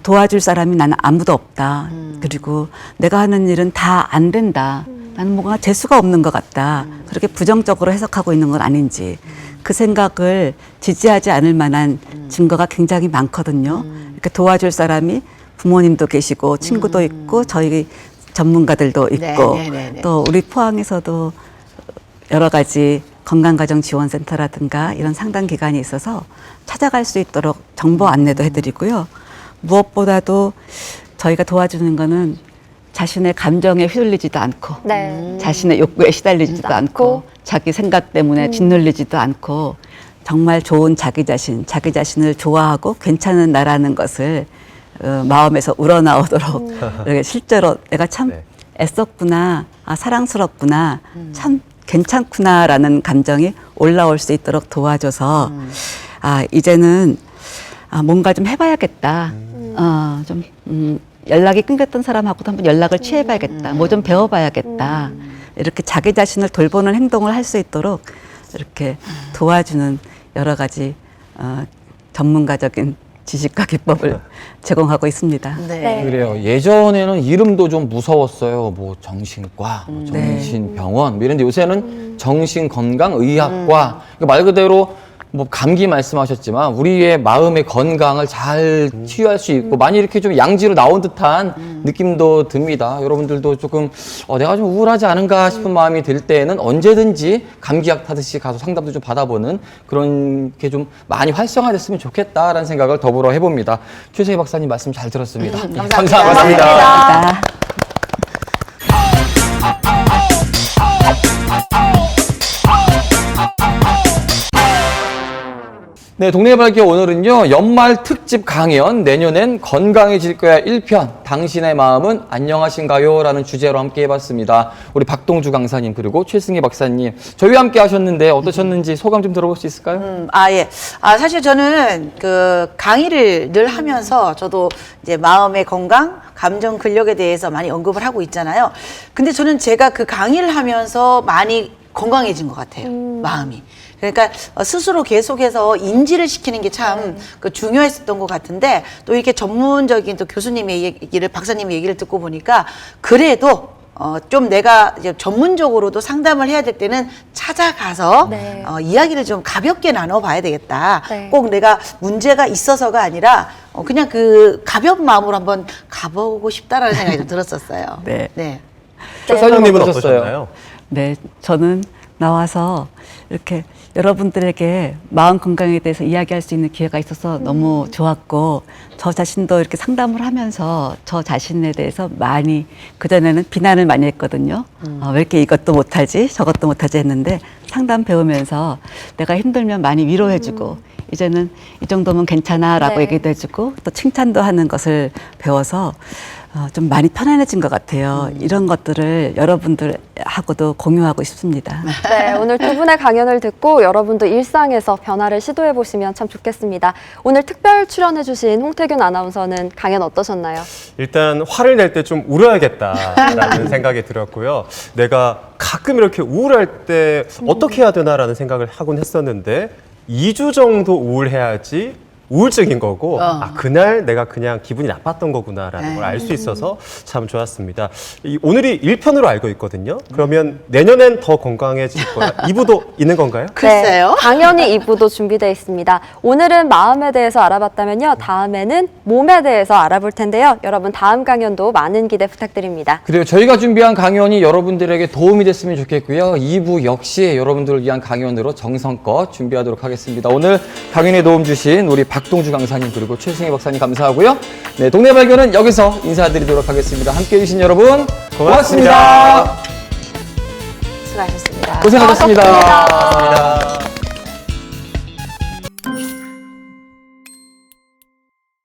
S5: 도와줄 사람이 나는 아무도 없다. 그리고 내가 하는 일은 다 안 된다. 나는 뭔가 재수가 없는 것 같다. 그렇게 부정적으로 해석하고 있는 건 아닌지. 그 생각을 지지하지 않을 만한 증거가 굉장히 많거든요. 이렇게 도와줄 사람이 부모님도 계시고 친구도 있고 저희 전문가들도 있고 또 우리 포항에서도 여러 가지 건강가정지원센터라든가 이런 상담기관이 있어서 찾아갈 수 있도록 정보 안내도 해드리고요. 무엇보다도 저희가 도와주는 거는 자신의 감정에 휘둘리지도 않고
S2: 네.
S5: 자신의 욕구에 시달리지도 않고 자기 생각 때문에 짓눌리지도 않고 정말 좋은 자기 자신을 좋아하고 괜찮은 나라는 것을 마음에서 우러나오도록 이렇게 실제로 내가 참
S3: 네.
S5: 애썼구나, 아, 사랑스럽구나, 참 괜찮구나라는 감정이 올라올 수 있도록 도와줘서 아, 이제는 뭔가 좀 해봐야겠다. 연락이 끊겼던 사람하고도 한번 연락을 취해봐야겠다. 뭐 좀 배워봐야겠다. 이렇게 자기 자신을 돌보는 행동을 할 수 있도록 이렇게 도와주는 여러 가지 전문가적인 지식과 기법을 제공하고 있습니다.
S2: 네.
S1: 그래요. 예전에는 이름도 좀 무서웠어요. 뭐 정신과, 뭐 정신병원 뭐 이런데 요새는 정신건강의학과. 그러니까 말 그대로 뭐 감기 말씀하셨지만 우리의 마음의 건강을 잘 치유할 수 있고 많이 이렇게 좀 양지로 나온 듯한 느낌도 듭니다. 여러분들도 조금 내가 좀 우울하지 않은가 싶은 마음이 들 때에는 언제든지 감기약 타듯이 가서 상담도 좀 받아보는 그런 게 좀 많이 활성화됐으면 좋겠다라는 생각을 더불어 해봅니다. 최승희 박사님 말씀 잘 들었습니다. 감사합니다.
S5: 감사합니다.
S1: 네, 동네 발견 오늘은요, 연말 특집 강연, 내년엔 건강해질 거야 1편, 당신의 마음은 안녕하신가요? 라는 주제로 함께 해봤습니다. 우리 박동주 강사님, 그리고 최승희 박사님, 저희와 함께 하셨는데 어떠셨는지 소감 좀 들어볼 수 있을까요?
S4: 예. 사실 저는 그 강의를 늘 하면서 저도 이제 마음의 건강, 감정 근력에 대해서 많이 언급을 하고 있잖아요. 근데 저는 제가 그 강의를 하면서 많이 건강해진 것 같아요. 마음이. 그러니까 스스로 계속해서 인지를 시키는 게 참 그 중요했었던 것 같은데 또 이렇게 전문적인 또 교수님의 얘기를 박사님의 얘기를 듣고 보니까 그래도 좀 내가 이제 전문적으로도 상담을 해야 될 때는 찾아가서
S2: 네.
S4: 이야기를 좀 가볍게 나눠봐야 되겠다.
S2: 네.
S4: 꼭 내가 문제가 있어서가 아니라 그냥 그 가벼운 마음으로 한번 가보고 싶다라는 생각이 좀 들었었어요.
S5: 네.
S4: 네.
S1: 박사님은
S3: 어떠셨나요?
S5: 네, 저는 나와서 이렇게 여러분들에게 마음 건강에 대해서 이야기할 수 있는 기회가 있어서 너무 좋았고 저 자신도 이렇게 상담을 하면서 저 자신에 대해서 많이 그전에는 비난을 많이 했거든요. 왜 이렇게 이것도 못하지 저것도 못하지 했는데 상담 배우면서 내가 힘들면 많이 위로해주고 이제는 이 정도면 괜찮아 라고
S2: 네.
S5: 얘기도 해주고 또 칭찬도 하는 것을 배워서 좀 많이 편안해진 것 같아요. 이런 것들을 여러분들하고도 공유하고 싶습니다.
S2: 네, 오늘 두 분의 강연을 듣고 여러분도 일상에서 변화를 시도해 보시면 참 좋겠습니다. 오늘 특별 출연해 주신 홍태균 아나운서는 강연 어떠셨나요?
S3: 일단 화를 낼 때 좀 울어야겠다라는 생각이 들었고요. 내가 가끔 이렇게 우울할 때 어떻게 해야 되나라는 생각을 하곤 했었는데 2주 정도 우울해야지 우울증인 거고 그날 내가 그냥 기분이 나빴던 거구나라는 걸 알 수 있어서 참 좋았습니다. 오늘이 1편으로 알고 있거든요. 그러면 내년엔 더 건강해질 거야. 2부도 있는 건가요?
S4: 글쎄요.
S2: 네, 당연히 2부도 준비되어 있습니다. 오늘은 마음에 대해서 알아봤다면요. 다음에는 몸에 대해서 알아볼 텐데요. 여러분 다음 강연도 많은 기대 부탁드립니다.
S1: 그리고 저희가 준비한 강연이 여러분들에게 도움이 됐으면 좋겠고요. 2부 역시 여러분들을 위한 강연으로 정성껏 준비하도록 하겠습니다. 오늘 강연에 도움 주신 우리 박동주 강사님 그리고 최승희 박사님 감사하고요. 네, 동네 발견은 여기서 인사드리도록 하겠습니다. 함께해 주신 여러분 고맙습니다.
S4: 수고하셨습니다.
S1: 고생하셨습니다.
S2: 고맙습니다.
S3: 감사합니다.